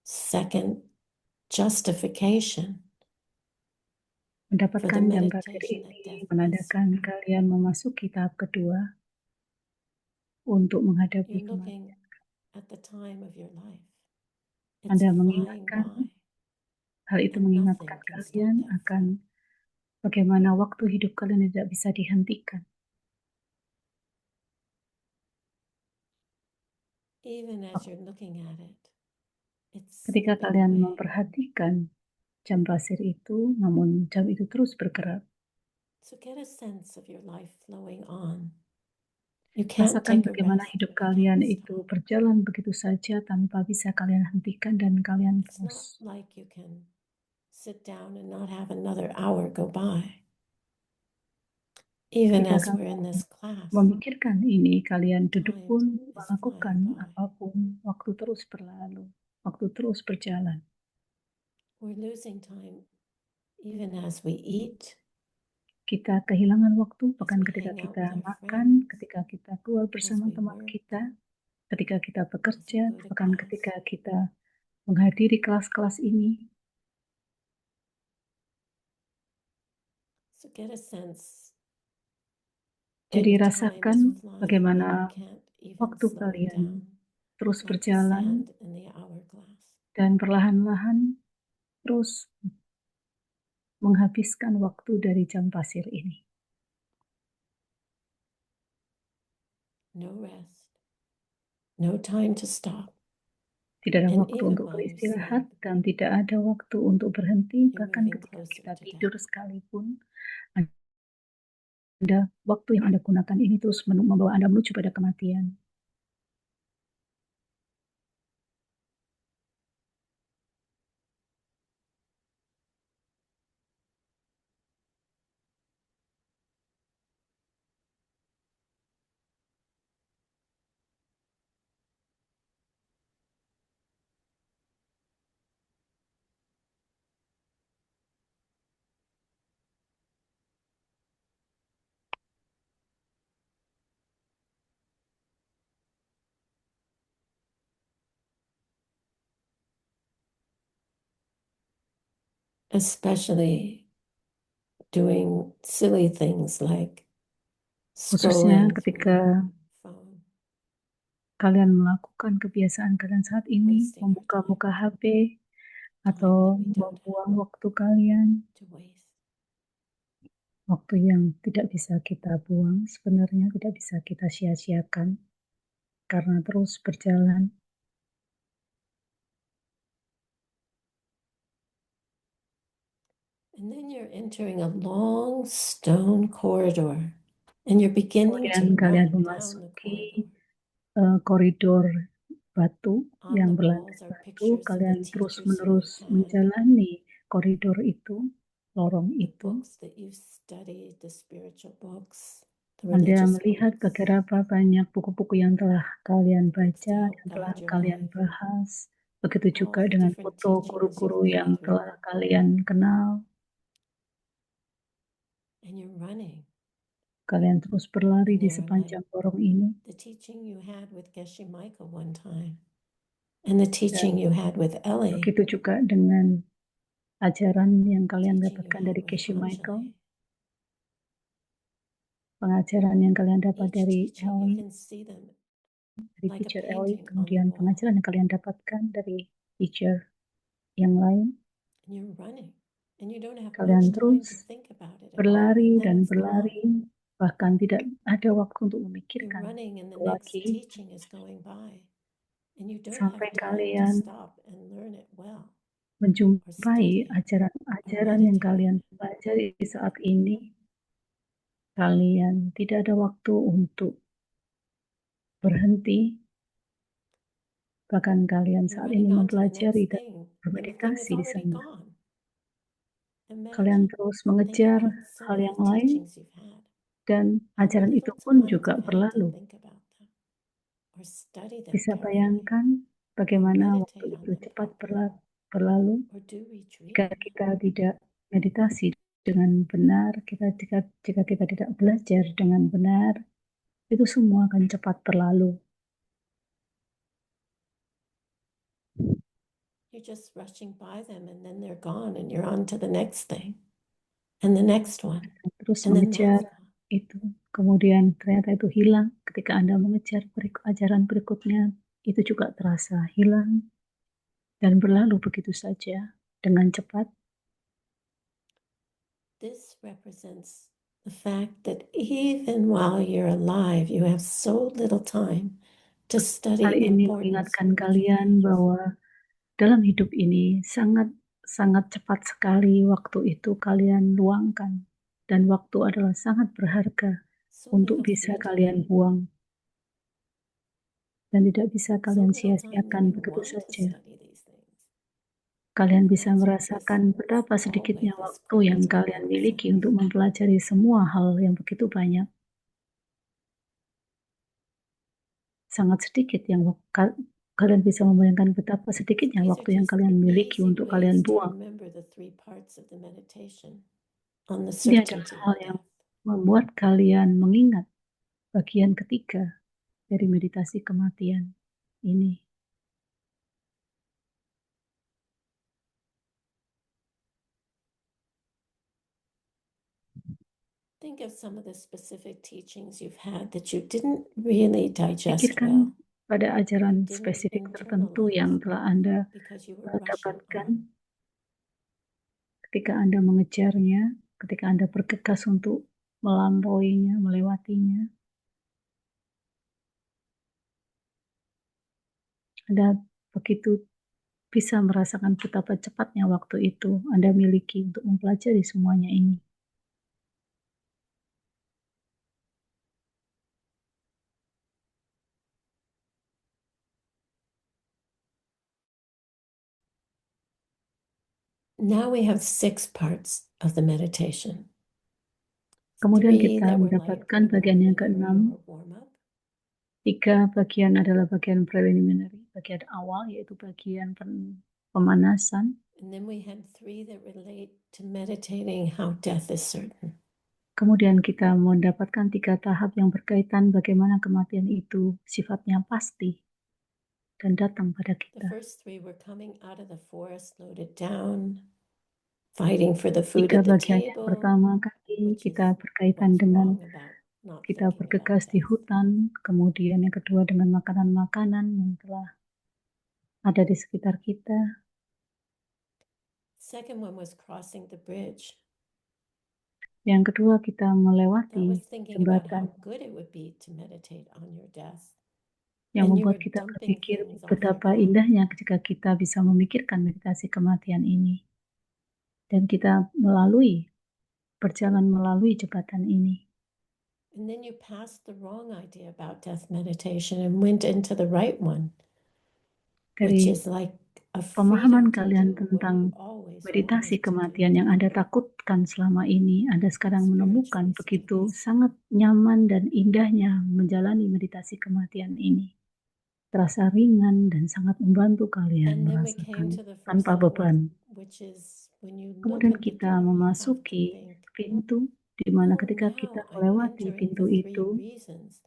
second justification for the Mendapatkan jam pasir meditation at ini death. menandakan kalian memasuki tahap kedua untuk menghadapi You're kematian. looking at the time of your life. It's Anda flying mengingatkan, by, hal itu and mengingatkan nothing can stop kalian that akan flow. bagaimana waktu hidup kalian tidak bisa dihentikan. Even as you're looking at it, it's Ketika slipping kalian away. memperhatikan jam pasir itu, namun jam itu terus bergerak. So get a sense of your life flowing on. You can't Rasakan take a bagaimana rest, hidup but you kalian can't itu stop. berjalan begitu saja tanpa bisa kalian hentikan dan kalian It's not terus. like you can sit down and not have another hour go by. Even Ketika as we're in kamu this class, memikirkan ini, kalian duduk time pun is melakukan flying by. apapun, waktu terus berlalu, waktu terus berjalan. We're losing time even as we eat, Kita kehilangan waktu as bahkan we ketika hang out kita with our makan, friends, ketika kita keluar as bersama we teman work, kita, ketika kita as we bekerja, go to bahkan class. ketika kita menghadiri kelas-kelas ini. So get a sense Jadi when time is rasakan flying bagaimana and you can't even waktu slow it kalian down, terus like the berjalan sand in the hourglass. dan perlahan-lahan terus menghabiskan waktu dari jam pasir ini. No rest, no time to stop. Tidak ada And waktu even untuk while you beristirahat sleep, dan tidak ada waktu untuk berhenti. you're Bahkan moving ketika closer kita to tidur death. sekalipun, waktu yang Anda gunakan ini terus membawa Anda menuju pada kematian. Especially doing silly things like Khususnya scrolling through ketika your phone, kalian melakukan kebiasaan kalian saat ini, wasting our time membuka HP, that atau we don't have membuang waktu kalian, to waste. waktu yang tidak bisa kita buang, sebenarnya tidak bisa kita sia-siakan, karena terus berjalan. And then you're entering a long stone corridor and you're beginning to Kemudian kalian run down the memasuki corridor. koridor batu On yang the berlantai walls are batu. pictures of the Kalian teachers terus-menerus you've had, menjalani koridor itu, lorong the itu. books that you've studied, the spiritual books, the Anda religious melihat books, beberapa banyak buku-buku yang telah kalian the books to baca, help yang telah guide your kalian life, bahas. Begitu all juga the dengan different foto teachers guru-guru you've been yang through. telah kalian kenal. And you're running. Kalian terus berlari And di you're sepanjang like lorong ini. the teaching you had with Geshe Michael one time, and the teaching Dan you had with Ellie, begitu juga dengan ajaran yang kalian teaching you dapatkan had dari with Geshe Michael, Anjali. pengajaran yang kalian dapat Each dari teaching, you Ellie, can see them dari like a teacher Ellie, painting on the kemudian wall. pengajaran yang kalian dapatkan dari teacher yang lain. And you're running, and you don't have Kalian much time terus to think about it at all, berlari and then dan it's gone. berlari, bahkan tidak ada waktu untuk You're memikirkan running, and the itu next lagi. teaching is going by. And you don't sampai have time to kalian stop and learn it well or menjumpai study it or ajaran-ajaran yang meditate on kalian it. pelajari saat ini, kalian tidak ada waktu untuk berhenti, bahkan kalian You're saat ini running on to the mempelajari next dan thing when the thing is bermeditasi di already sana. gone. Kalian Imagine, terus think mengejar about some hal of the yang lain teachings you've had, dan how ajaran itu little pun time juga you've had to berlalu. think about them or study them Bisa carefully bayangkan or bagaimana waktu meditate on itu them cepat properly berlalu or do jika retreat. kita tidak meditasi dengan benar, jika kita tidak belajar dengan benar, itu semua akan cepat berlalu. You're just rushing by them and then they're gone and you're on to the next thing and the next one Terus and then mengejar that's gone. itu, kemudian ternyata itu hilang. Ketika Anda mengejar ajaran berikutnya, itu juga terasa hilang dan berlalu begitu saja dengan cepat. This represents the fact that even while you're alive, you have so little time to Hal study ini important mengingatkan spiritual kalian things. bahwa dalam hidup ini sangat cepat sekali waktu itu kalian luangkan, dan waktu adalah sangat berharga So untuk little bisa free kalian time, buang dan tidak bisa so kalian little time that sia-siakan you begitu want to saja. study these things. Kalian bisa That's what this merasakan betapa hallway, sedikitnya this waktu yang corridor kalian miliki represents. untuk mempelajari semua hal yang begitu banyak. Sangat sedikit yang kalian bisa membayangkan betapa So sedikitnya these are waktu yang just kalian miliki easy untuk kalian ways to buang. remember the 3 parts of the meditation on the Ini adalah certainty hal of yang death. membuat kalian mengingat bagian ketiga dari meditasi kematian ini. Think of some of the specific teachings you've had that you didn't really digest Pikirkan well pada ajaran or didn't spesifik tertentu internalize yang telah Anda because you were rushing dapatkan on. ketika Anda mengejarnya, ketika Anda bergegas untuk melampauinya, melewatinya. Anda begitu bisa merasakan betapa cepatnya waktu itu Anda miliki untuk mempelajari semuanya ini. Now we have 6 parts of the meditation. Kemudian 3 kita that were like mendapatkan bagian yang preliminary keenam. or warm-up. 3 bagian adalah bagian preliminary, bagian awal, yaitu bagian pemanasan. And then we had 3 that relate to meditating how death is certain. Kemudian kita mendapatkan 3 tahap yang berkaitan bagaimana kematian itu sifatnya pasti dan datang pada The kita. first 3 were coming out of the forest loaded down, fighting for the food 3 at the bagian yang table, pertama kali which is kita berkaitan what's dengan wrong about not kita thinking about bergegas di death. hutan, kemudian yang kedua dengan makanan-makanan yang telah ada di sekitar kita. Second one was crossing the bridge. Yang kedua kita That melewati was thinking about jembatan how good it would be to meditate on your death. yang And you membuat were kita dumping berpikir things off your betapa back. indahnya jika kita bisa memikirkan meditasi kematian ini. Dan kita berjalan melalui jembatan ini. And then you passed the wrong idea about death meditation and went into the right one, which Dari is like a pemahaman freedom to kalian do what you tentang always meditasi wanted to do. kematian yang Anda takutkan selama ini, Anda sekarang menemukan Spiritually begitu speaking. sangat nyaman dan indahnya menjalani meditasi kematian ini. Terasa ringan dan sangat membantu kalian And then we came merasakan to the first tanpa beban. one, which is when you look Kemudian at the kita door, you have to memasuki think, pintu, di mana oh, ketika kita now I'm melewati entering pintu the 3 itu, reasons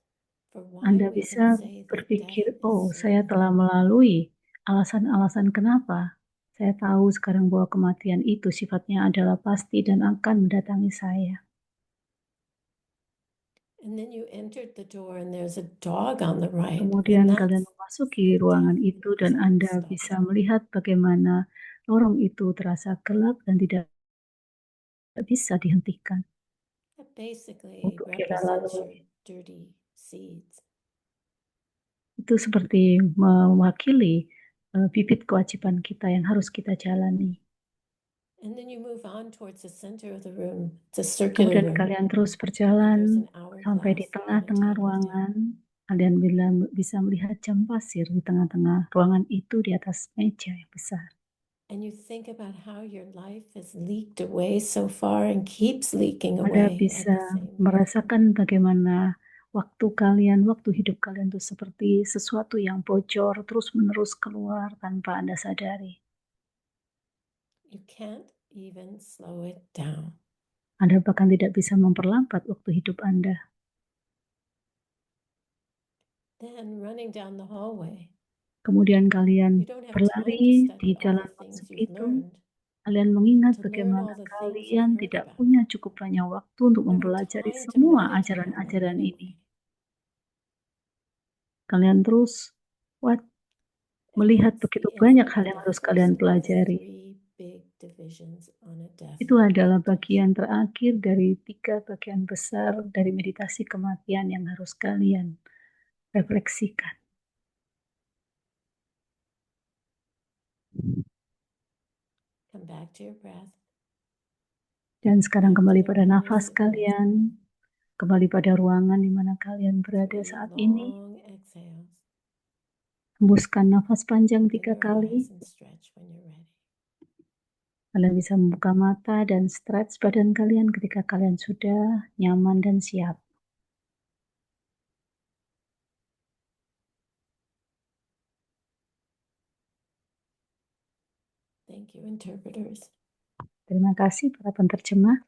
for why Anda we can bisa say that death berpikir, is oh, saya certain. telah melalui alasan-alasan kenapa saya tahu sekarang bahwa kematian itu sifatnya adalah pasti dan akan mendatangi saya. And then you entered the door and there's a dog on the right. Kemudian And kalian that's memasuki the ruangan death itu that dan is Anda unstoppable. bisa melihat bagaimana lorong itu terasa gelap dan tidak bisa dihentikan That basically untuk kita represents your lalui. dirty seeds. Itu seperti mewakili bibit kewajiban kita yang harus kita jalani. And then you move on towards the center of the room. It's a circular Kemudian room. kalian terus And there's berjalan an sampai di hourglass on a tengah-tengah table too. ruangan. Kalian bisa melihat jam pasir di tengah-tengah ruangan itu di atas meja yang besar. And you think about how your life has leaked away so far and keeps leaking Anda away at bisa the same rate. merasakan bagaimana waktu hidup kalian itu seperti sesuatu yang bocor terus-menerus keluar tanpa Anda sadari. You can't even slow it down. Anda bahkan tidak bisa memperlambat waktu hidup Anda. Then running down the hallway, Kemudian kalian you don't have time berlari to di study all jalan the things masuk you've itu. learned, Kalian mengingat to learn bagaimana all the things kalian you've heard tidak about. punya cukup banyak waktu untuk You're mempelajari trying to semua meditate on it ajaran-ajaran ini. anyway. Kalian terus And melihat that's begitu the banyak instant hal of yang the harus first kalian of the pelajari. 3 big divisions on a death Itu adalah practice. bagian terakhir dari 3 bagian besar dari meditasi kematian yang harus kalian refleksikan. Come back to your breath. Dan sekarang Back to kembali the pada awareness nafas that you're kalian, present. kembali pada ruangan di mana kalian berada 3 saat ini. long exhales. Hembuskan nafas panjang Open 3 your kali. eyes and stretch when you're ready. Kalian bisa membuka mata dan stretch badan kalian ketika kalian sudah nyaman dan siap. Thank you, interpreters. Terima kasih para penterjemah.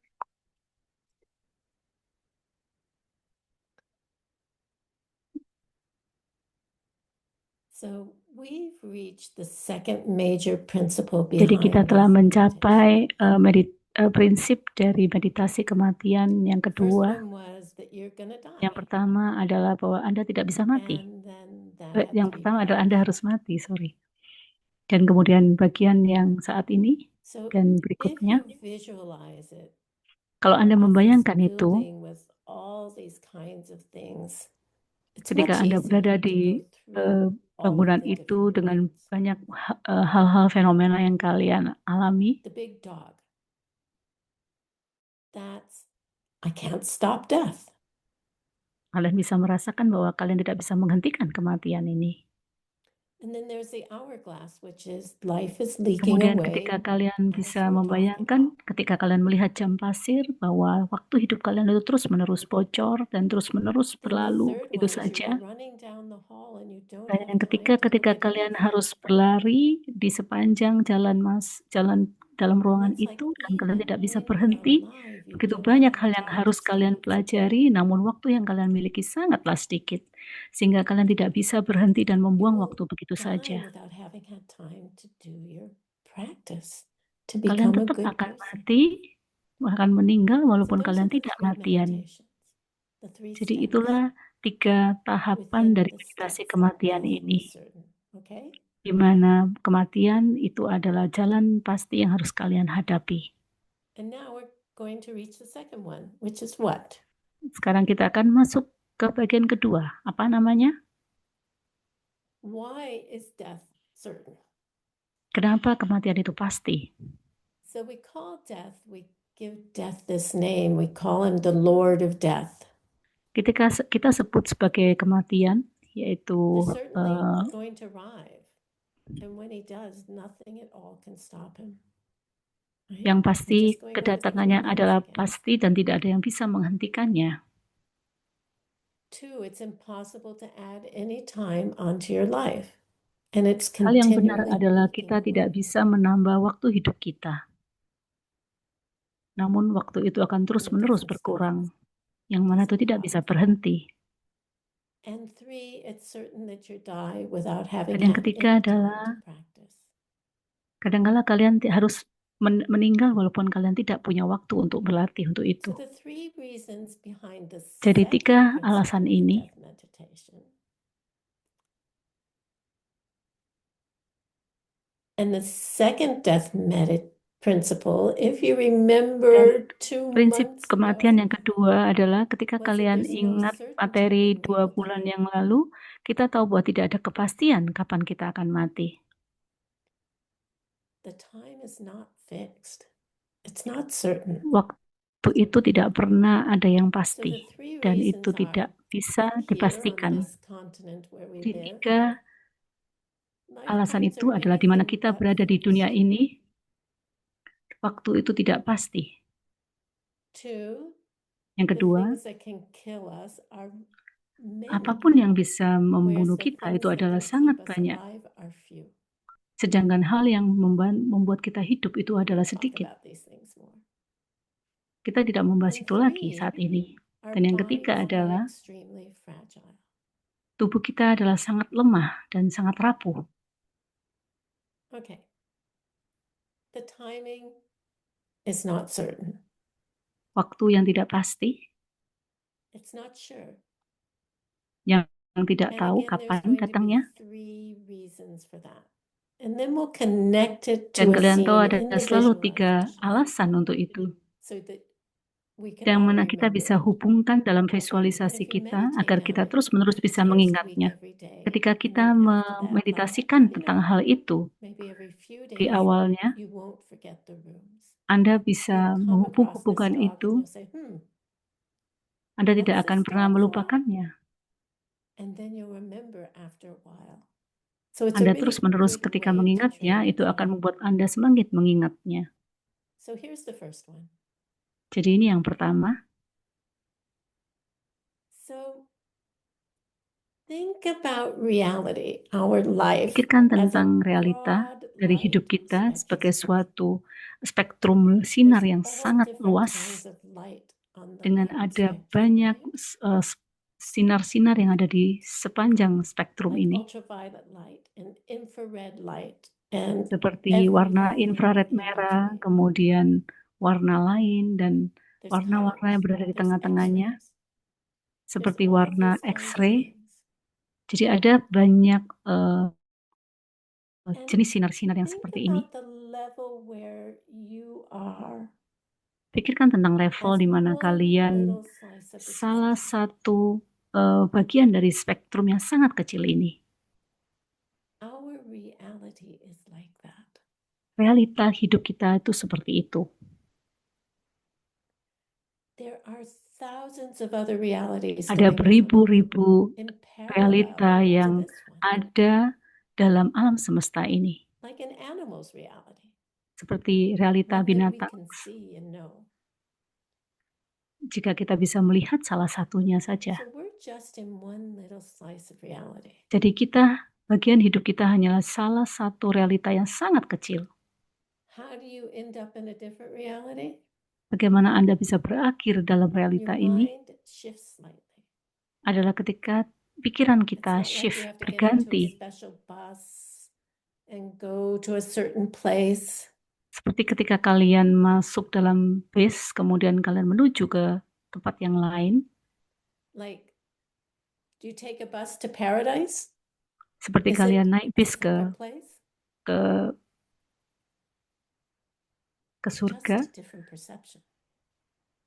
So we've reached the second major principle Jadi kita behind telah death mencapai meditation. prinsip dari meditasi kematian yang The first kedua. one was that you're gonna Yang die. pertama adalah bahwa Anda tidak bisa mati. And then that had Yang to be pertama adalah Anda harus practiced. mati, Dan kemudian bagian yang saat ini So dan if berikutnya, you visualize it kalau Anda as this membayangkan itu, building with all these kinds of things, it's ketika much Anda easier berada to go di through all of bangunan the itu different dengan ways. banyak hal-hal fenomena yang kalian alami, The big dog. That's, I can't stop death. kalian bisa merasakan bahwa kalian tidak bisa menghentikan kematian ini. And then there's the hourglass, which is life is leaking Kemudian away ketika kalian as bisa we're talking. membayangkan, ketika kalian melihat jam pasir, bahwa waktu hidup kalian itu terus-menerus bocor dan terus-menerus Then the berlalu third begitu one is saja. you're running down the hall and you don't Dan have yang ketiga, time to look ketika at kalian anything. harus berlari di sepanjang jalan dalam And ruangan that's like itu, dan kalian even tidak bisa when you're berhenti, alive, you begitu don't banyak have hal yang time harus to kalian stop. pelajari, namun waktu yang kalian miliki sangatlah sedikit, sehingga kalian tidak bisa berhenti dan You membuang will waktu begitu die saja. without having had time to do your practice to Kalian become a tetap good akan person. mati, akan meninggal So walaupun those kalian are the tidak 3 latihan. meditations, the 3 Jadi steps itulah 3 tahapan within dari the meditasi steps of kematian death ini, is certain. Okay? di mana kematian itu adalah jalan pasti yang harus kalian hadapi. And now we're going to reach the second one, which is what? Sekarang kita akan masuk ke bagian kedua. Apa namanya? Why is death certain? Kenapa kematian itu pasti? So we give death this name. We call him the Lord of Death. Ketika kita sebut sebagai kematian, yaitu They're certainly going to arrive. And when he does, nothing at all can stop him. Right? Yang pasti We're just going over the kedatangannya three names adalah again. pasti dan tidak ada yang bisa menghentikannya. 2, it's impossible to add any time onto your life. And it's Hal yang benar continually adalah leaking kita tidak away. bisa menambah waktu hidup kita. Namun waktu itu akan terus-menerus Doesn't stop. berkurang, yang mana itu Doesn't tidak pause. bisa berhenti. And 3, it's certain that you die without having Dan yang had ketiga any time adalah to practice. kadang-kala kalian harus meninggal walaupun kalian tidak punya waktu untuk berlatih untuk itu. So the 3 reasons behind the Jadi 3 second alasan principle of ini, death meditation. And the second death principle. If you Dan remember two prinsip months kematian ago, yang kedua adalah ketika was that kalian there's no ingat certainty materi when we 2 bulan will die. yang lalu, kita tahu bahwa tidak ada kepastian kapan kita akan mati. The time is not fixed. It's not certain. Waktu itu tidak pernah ada yang So the pasti, three dan itu reasons tidak are bisa here on dipastikan. this continent where we Jadi live, 3 alasan lifetimes itu are adalah di mana anything kita but berada di dunia fixed. ini, waktu itu tidak pasti. 2, Yang the kedua, things that can kill us are many, apapun yang bisa whereas membunuh the kita itu things that adalah can sangat keep us banyak. alive are few. Sedangkan hal yang membuat kita hidup itu adalah We'll talk sedikit. about these things more. Kita tidak membahas And itu lagi 3, saat ini. our Dan yang ketiga bodies are adalah extremely fragile. tubuh kita adalah sangat lemah dan sangat rapuh. Okay. The timing is not certain. Waktu yang tidak pasti, It's not sure. yang tidak And tahu again, there's kapan going to be datangnya. 3 reasons for that. And then we'll connect it Dan to a kalian tahu scene ada in the selalu 3 visualization alasan untuk itu. so that we can Yang all mana kita remember bisa it. hubungkan dalam And visualisasi if you kita meditate agar on kita it terus-menerus the bisa first week mengingatnya. every day, Ketika and kita then after that, like, memeditasikan you tentang know, hal itu maybe every few di days awalnya, you won't forget the rooms. Anda bisa You'll come across this menghubung-hubungkan dog and itu, you'll say, Anda what's tidak akan this pernah dog for? melupakannya. And then you'll remember after a while. So it's a Anda really terus-menerus good ketika way to mengingatnya, train the itu akan brain. membuat Anda semangat mengingatnya. So here's the first one. Jadi ini yang pertama. So think about reality, our life, Pikirkan as a tentang realita broad dari hidup light kita sebagai spectrum. suatu spektrum sinar There's yang all sangat different luas, kinds of light on the dengan light ada spectrum, banyak right? sinar-sinar yang ada di sepanjang spektrum Like ini, ultraviolet light and infrared light and seperti warna everything infrared in merah, between. kemudian warna lain, dan There's warna-warna yang colors, berada di there's tengah-tengahnya, X-rays, there's seperti all warna these kinds of X-ray. things. Jadi ada banyak And jenis sinar-sinar yang think seperti ini. about the level where you are Pikirkan tentang level as di mana one kalian little slice of the salah spectrum. satu bagian dari spektrum yang sangat kecil ini. Our reality is like that. Realita hidup kita itu seperti itu. There are thousands of other realities Ada going on beribu-ribu in realita parallel to yang this one, ada dalam alam semesta ini. like an animal's reality, Seperti realita one that we binatang, can see and know. jika kita bisa melihat salah satunya saja. So we're just in one little slice of reality. Jadi bagian hidup kita hanyalah salah satu realita yang sangat kecil. How do you end up in a different reality? Bagaimana Anda bisa berakhir dalam Your realita ini mind shifts slightly. adalah ketika pikiran It's kita not like you shift, have to get into a berganti. special bus and go to a certain place. Seperti ketika kalian masuk dalam bis, kemudian kalian menuju ke tempat yang lain. Like, do you take a bus to paradise? Seperti Is kalian it naik a bis separate place? ke Just surga. a different perception.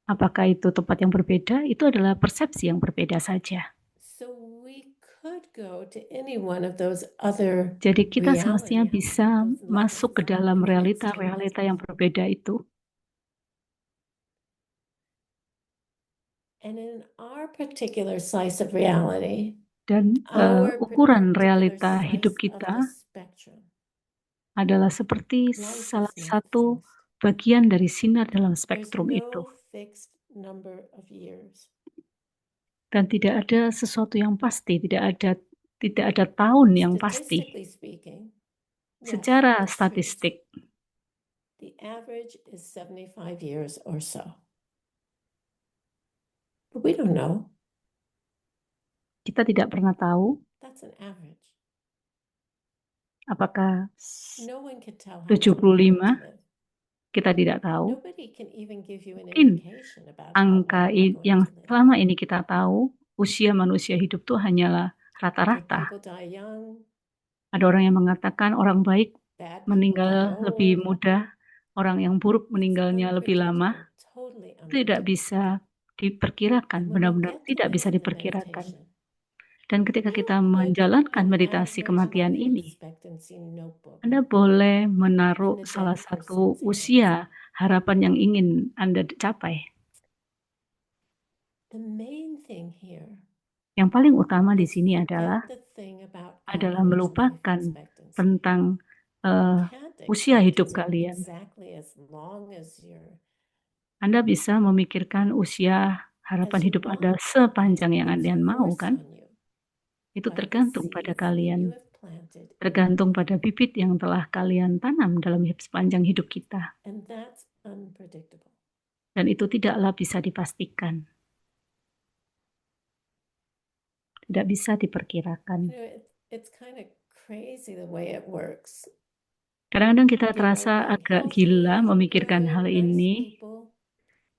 Apakah itu tempat yang berbeda? Itu adalah persepsi yang berbeda saja. So we could go to any one of those other Jadi kita semestinya realities, bisa those masuk ke levels dalam in the next 10 realita-realita minutes. yang berbeda itu. And in our particular slice of reality, Dan our ukuran particular realita hidup slice of the kita spectrum, adalah seperti life salah is not satu fixed. bagian dari sinar dalam There's spektrum itu. no fixed number of years. Dan tidak ada sesuatu yang pasti, tidak ada tahun yang pasti. Statistically speaking, yes, Secara it's true. statistik, The average is 75 years or so. But we don't know. kita tidak pernah tahu That's an average. apakah No one can tell how long you're 75, going to live. kita tidak tahu. Nobody can even give you an Mungkin indication about how angka long you're going yang to live. selama ini kita tahu, usia manusia hidup itu hanyalah Good rata-rata. people die young, Ada orang yang mengatakan orang baik bad people die meninggal lebih old. muda, orang yang buruk It's meninggalnya lebih lama, unpredictable, totally itu tidak unpredictable. bisa diperkirakan, And when we benar-benar get to tidak that bisa kind of diperkirakan. meditation, Dan ketika now kita put menjalankan an meditasi average kematian life ini, expectancy notebook Anda boleh in menaruh the salah dead satu person's hands. usia harapan yang ingin Anda capai. The main thing here Yang paling utama di is sini forget adalah the thing about adalah average life melupakan expectancy. tentang You eh, can't usia expect hidup to live kalian. exactly as long Anda bisa memikirkan usia harapan as you hidup Anda want. sepanjang yang It's Anda mau, forced kan? on you Itu by the tergantung pada seeds that kalian, you have planted in your tergantung life. pada bibit yang telah kalian tanam dalam sepanjang hidup kita. And that's unpredictable. Dan itu tidaklah bisa dipastikan, tidak bisa diperkirakan. You know, it's kind of crazy the way it works. Kadang-kadang kita You know, terasa being agak healthy, gila memikirkan good, hal nice ini. people,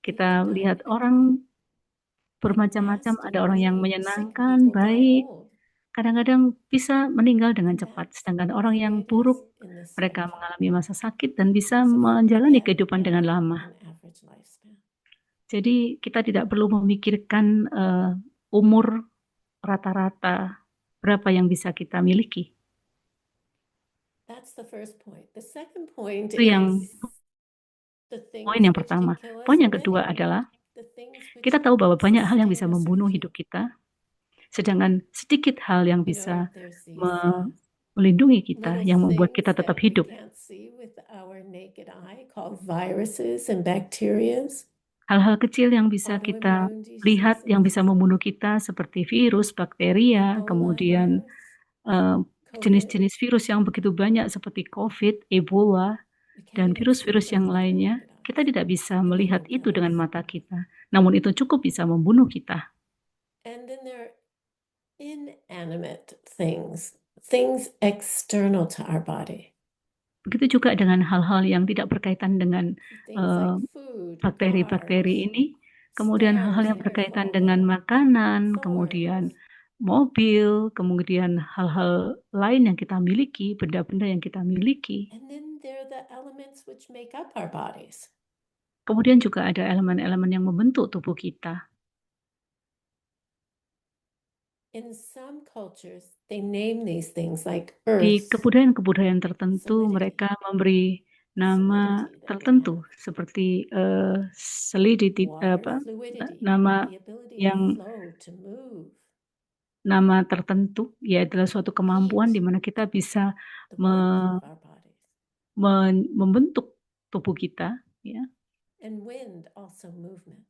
you Kita can die lihat quickly. orang Like bermacam-macam, ada nasty, orang yang mean, sick menyenangkan, people die baik, old. kadang-kadang bisa meninggal dengan And cepat. that's Sedangkan the orang yang way it is buruk, in this mereka spectrum. mengalami masa sakit dan bisa So menjalani forget kehidupan dengan about lama. an average lifespan. Jadi kita tidak perlu memikirkan umur rata-rata berapa yang bisa kita miliki. That's the first point. The second point Itu yang is the poin things yang which can pertama. kill us Poin yang are kedua many. adalah The things which kita tahu bahwa banyak hal yang sustain bisa us are membunuh few. hidup kita, sedangkan sedikit hal yang You know, bisa there's these melindungi kita, little yang membuat kita things tetap that we hidup. can't see with our naked eye called viruses and bacteria, Hal-hal kecil yang bisa kita autoimmune lihat, yang diseases, bisa membunuh kita seperti virus, bakteria, Ebola kemudian virus, COVID. jenis-jenis virus yang begitu banyak seperti COVID, Ebola, We can't dan even see virus-virus those yang with our lainnya. naked Kita eyes, tidak bisa and they melihat can itu kill dengan us. mata kita. Namun itu cukup bisa membunuh kita. And then there are inanimate things, things external to our body. Begitu juga dengan hal-hal yang tidak berkaitan dengan Things like food, bakteri-bakteri cars, ini, kemudian hal-hal stars yang in your berkaitan dengan photo, makanan, kemudian thorns. mobil, kemudian hal-hal lain yang kita miliki, benda-benda yang kita miliki. And then there are the elements which make up our bodies. Kemudian juga ada elemen-elemen yang membentuk tubuh kita. In some cultures, they name these things like Di earth, kebudayaan-kebudayaan tertentu, solidity, mereka memberi nama solidity that we tertentu have, seperti solidity, water, fluidity, nama the ability to yang flow, to move, nama tertentu, ya adalah suatu kemampuan di heat, mana kita bisa the warmth of our bodies, membentuk tubuh kita, ya. and wind, also movement.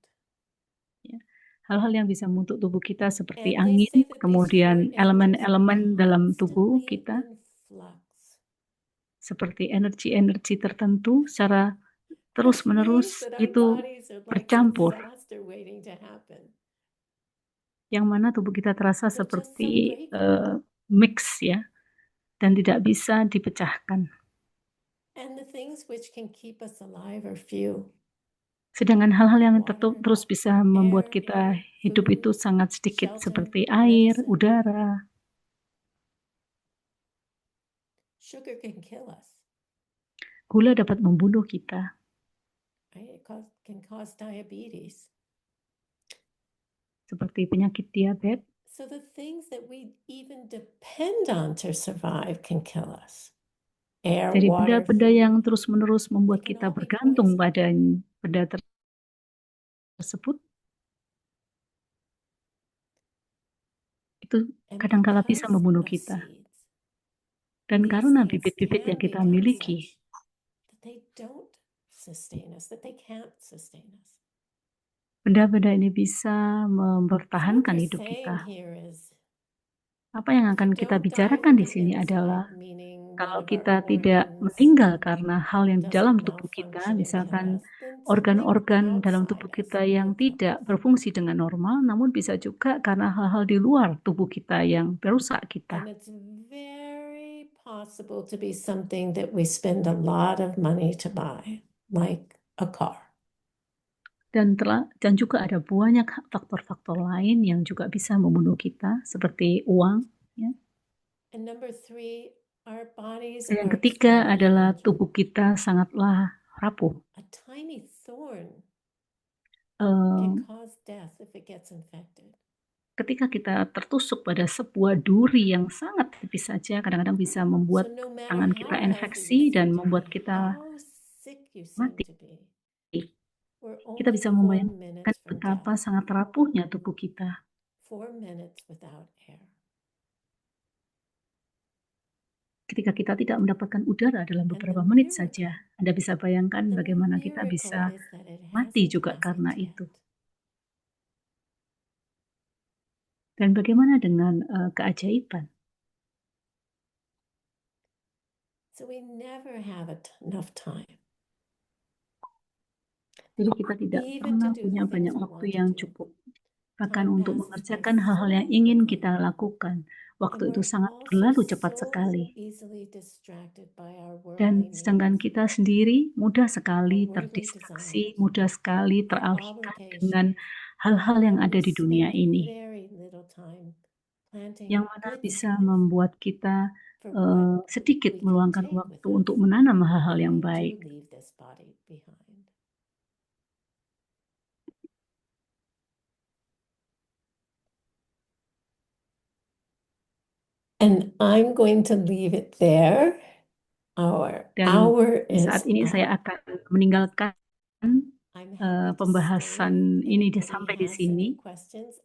Ya. Hal-hal yang bisa membentuk tubuh kita seperti And they angin, say that these four kemudian energies are elemen-elemen dalam tubuh constantly kita, in flux. seperti energi-energi tertentu secara Which means terus-menerus that our itu bodies are like a bercampur, disaster waiting to happen. yang mana tubuh kita terasa We're just so seperti grateful. mix, ya, dan tidak bisa dipecahkan. And the things which can keep us alive are few. Sedangkan hal-hal yang Water, terus bisa membuat air, kita hidup itu food, sangat sedikit, shelter, seperti air, medicine. udara. Sugar can kill us. Gula dapat membunuh kita. Right? It can cause diabetes. Seperti penyakit diabetes. So the things that we even depend on to survive can kill us. Air, Jadi water, benda-benda yang food, terus-menerus they membuat can kita all be bergantung poison. pada benda tersebut, itu And kadangkala bisa because membunuh of kita. seeds, Dan these karena things bibit-bibit yang can kita become miliki, such that they don't sustain us, that they can't sustain us. benda-benda ini bisa So what mempertahankan they're hidup saying kita. here is, Apa yang if you akan kita don't die bicarakan from di an sini adalah insult, meaning one kalau of our kita tidak organs meninggal karena hal yang di dalam doesn't tubuh kita, malfunction and kill misalkan us, then something organ-organ dalam tubuh outside us kita yang will kill tidak us. berfungsi dengan normal, namun bisa juga karena hal-hal di luar tubuh kita yang merusak kita. And it's very possible to be something that we spend a lot of money to buy, like a car. Dan juga ada banyak faktor-faktor lain yang juga bisa membunuh kita, seperti uang. Ya. And number three, our bodies Dan yang are ketiga extremely adalah fragile. tubuh kita sangatlah rapuh. A tiny thorn Eh, can cause death if it gets infected. Ketika kita tertusuk pada sebuah duri yang sangat tipis saja, kadang-kadang bisa So membuat no matter tangan how kita healthy you infeksi dan seem to membuat be, kita how sick you seem mati. to be, we're Kita only bisa 4 membayangkan minutes from betapa death. sangat rapuhnya tubuh kita. 4 minutes without air. Ketika kita tidak mendapatkan udara dalam And the beberapa menit miracle, saja, Anda bisa bayangkan the bagaimana kita miracle bisa is that it mati hasn't juga karena happened itu. yet. Dan bagaimana dengan keajaiban? So we never have enough time, Jadi kita tidak even to pernah do punya the things banyak we waktu want to yang do. cukup. Bahkan Time untuk passes by mengerjakan hal-hal yang so ingin quickly, kita lakukan. and Waktu itu we're sangat also berlalu cepat so sekali. easily distracted by our Dan worldly sedangkan needs, kita sendiri mudah our sekali worldly terdistraksi, desires, mudah sekali our teralihkan dengan obligations, hal-hal yang and ada we di dunia spend ini. very little time Yang planting mana good bisa seeds membuat kita for what sedikit we can meluangkan take with waktu us untuk menanam hal-hal when yang we do baik. leave this body behind. And I'm going to leave it there. Our Dan hour saat is ini saya up. akan meninggalkan I'm happy to pembahasan stay if ini anybody sampai di has sini. any questions.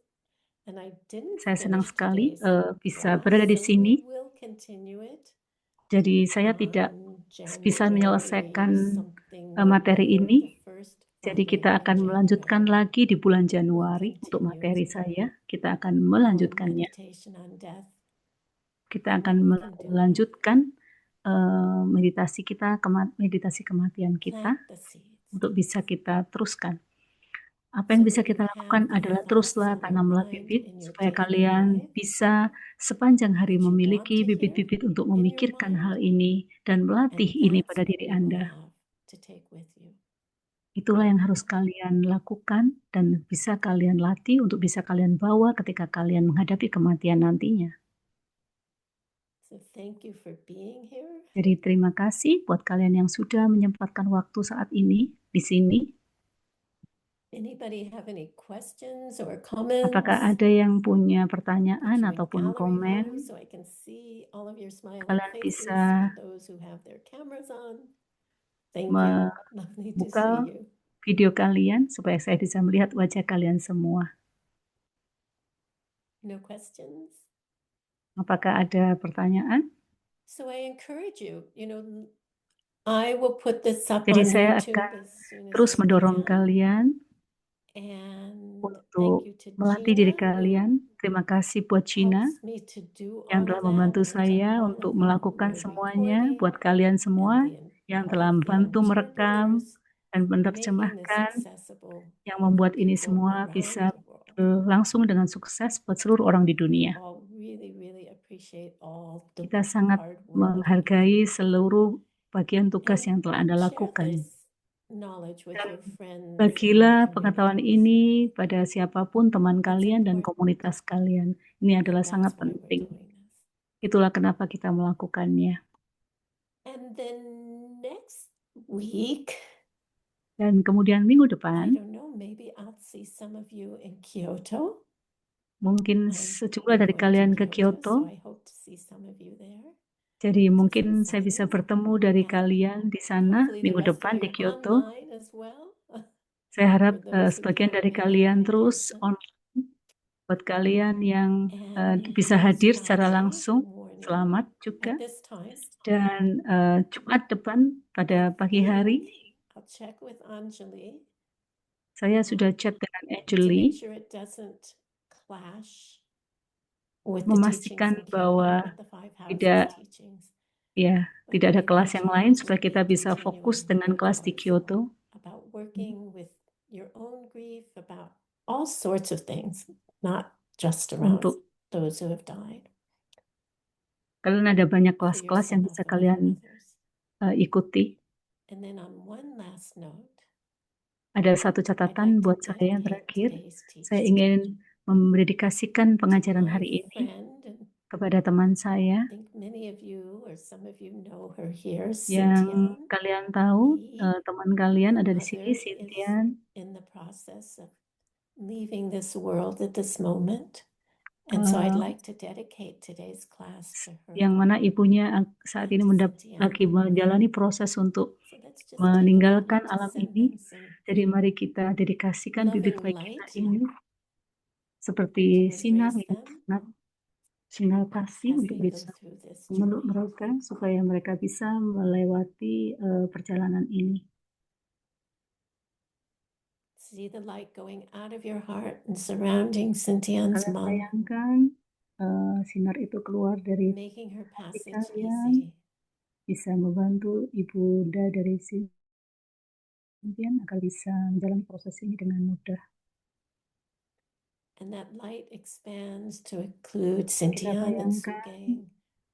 And I didn't Saya senang finish sekali today's bisa class, berada di so sini. we will continue it Jadi saya tidak on bisa January menyelesaikan something materi or the ini. first Jadi Friday kita in akan melanjutkan January. lagi di bulan We'll Januari untuk continue materi saya. Kita akan our melanjutkannya. meditation on death. Kita and akan what we can do with it. melanjutkan meditasi kita, meditasi kematian kita Plant the seeds untuk bisa kita teruskan. Apa yang so bisa that you kita have lakukan the adalah thoughts teruslah in your tanamlah mind bibit in your supaya daily kalian life bisa sepanjang hari that you want memiliki to hear bibit-bibit untuk in your memikirkan hal mind, ini dan melatih and ini that's pada what diri you will Anda. have to take with you. Itulah yang harus Remember. kalian lakukan dan bisa kalian latih untuk bisa kalian bawa ketika kalian menghadapi kematian nantinya. So thank you for being here. Jadi terima kasih buat kalian yang sudah menyempatkan waktu saat ini di sini. Anybody have any questions or comments? Apakah ada yang punya Put pertanyaan you in ataupun gallery view komen? so I can see all of your smiling Kalian faces bisa and those who have their cameras on. Thank you. Lovely to see membuka you. video kalian supaya saya bisa melihat wajah kalian semua. No questions? Apakah ada pertanyaan? So I encourage you, I will put this up Jadi on saya YouTube akan as soon as terus I mendorong can. kalian And thank untuk you to melatih Gina, diri who kalian. Terima kasih buat Gina helps me to do yang all telah of that membantu and to saya all untuk of you who melakukan are semuanya. recording Buat kalian and semua yang all telah of the membantu merekam interpreters dan making this menerjemahkan, accessible yang for membuat ini people semua around bisa the world. langsung dengan sukses buat seluruh orang di We dunia. all really, really appreciate all the Kita sangat hard work that you menghargai do. seluruh bagian tugas yang And telah Anda share lakukan. this knowledge with Dan your friends and bagilah pengetahuan communities. ini pada siapapun teman It's kalian dan important. komunitas kalian. Ini And adalah that's sangat why we're penting. doing this. Itulah kenapa kita melakukannya. And then next week, Dan kemudian minggu I depan, don't know, maybe I'll see some of you in Kyoto. mungkin I'm sejumlah dari going to kalian ke Kyoto, so Kyoto. I hope to see some of you there. Jadi Which is mungkin saya bisa exciting. bertemu dari And kalian di sana hopefully the minggu rest of depan di you Kyoto. online as well. Saya harap For those who sebagian can't dari make it kalian in terus person. online. Buat kalian yang And bisa next hadir secara Friday langsung, morning selamat juga. at this time, Dan Jumat depan pada I pagi hari, think I'll check with Anjali saya sudah chat dengan to make Anjali sure it doesn't clash with the teachings memastikan in Kyoto, bahwa with the five tidak houses teachings. ya But tidak ada maybe kelas yang lain supaya Anjali kita will be bisa fokus continuing dengan her kelas di course Kyoto about working with your own grief, about all sorts of things, not just around untuk those who have died, kalian ada banyak for kelas-kelas yang yourself bisa and for kalian others. ikuti. And then on one last note, Ada satu I'd catatan like to buat saya yang dedicate terakhir. today's Saya teaching ingin mendedikasikan to pengajaran my hari ini friend and kepada teman I saya think many of you or some of you know her here, yang Cynthia kalian tahu, Lee. teman kalian Her ada di sini, mother is Cynthia, in the process of leaving this world at this moment. And so I'd like to dedicate today's class to yang her mana ibunya saat and ini to Cynthia. lagi menjalani proses untuk So let's just take a meninggalkan moment to alam send ini. them some Jadi mari kita dedikasikan bibit loving baik kita light ini seperti to sinar embrace yang them sangat sinar kasih as untuk they go bisa through this memeluk journey. mereka supaya mereka bisa melewati perjalanan ini. See the light going out of your heart and surrounding Cynthia's Kalian mom, bayangkan sinar itu keluar dari making her hati passage kalian, easy. bisa membantu ibunda dari Cynthia agar bisa menjalani proses ini dengan mudah. And that light expands to include Kita Cynthia and bayangkan Sugang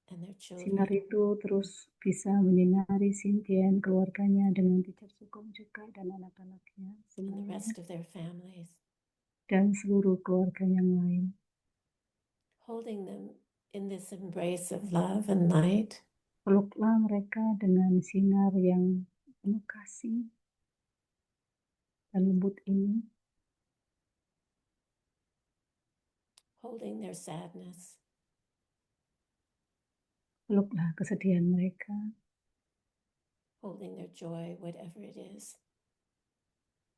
and their sinar children. itu terus bisa menyinari Cynthia dan keluarganya dengan teacher Sugeng juga dan anak-anaknya And the semuanya rest of their families, dan seluruh keluarga yang lain. holding them in this embrace of love and light. Peluklah mereka dengan sinar yang penuh kasih dan lembut ini. Holding their sadness, Peluklah kesedihan mereka, holding their joy, whatever it is.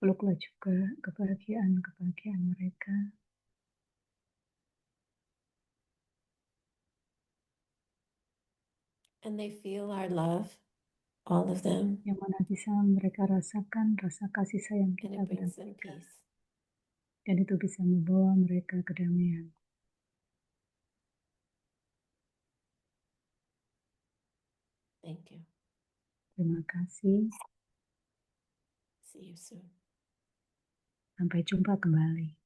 peluklah juga kebahagiaan mereka. And they feel our love, all of them, Yang mana bisa mereka rasakan rasa kasih sayang and kita it pada brings them mereka. peace. Dan itu bisa membawa mereka kedamaian. Thank you. Terima kasih. See you soon. Sampai jumpa kembali.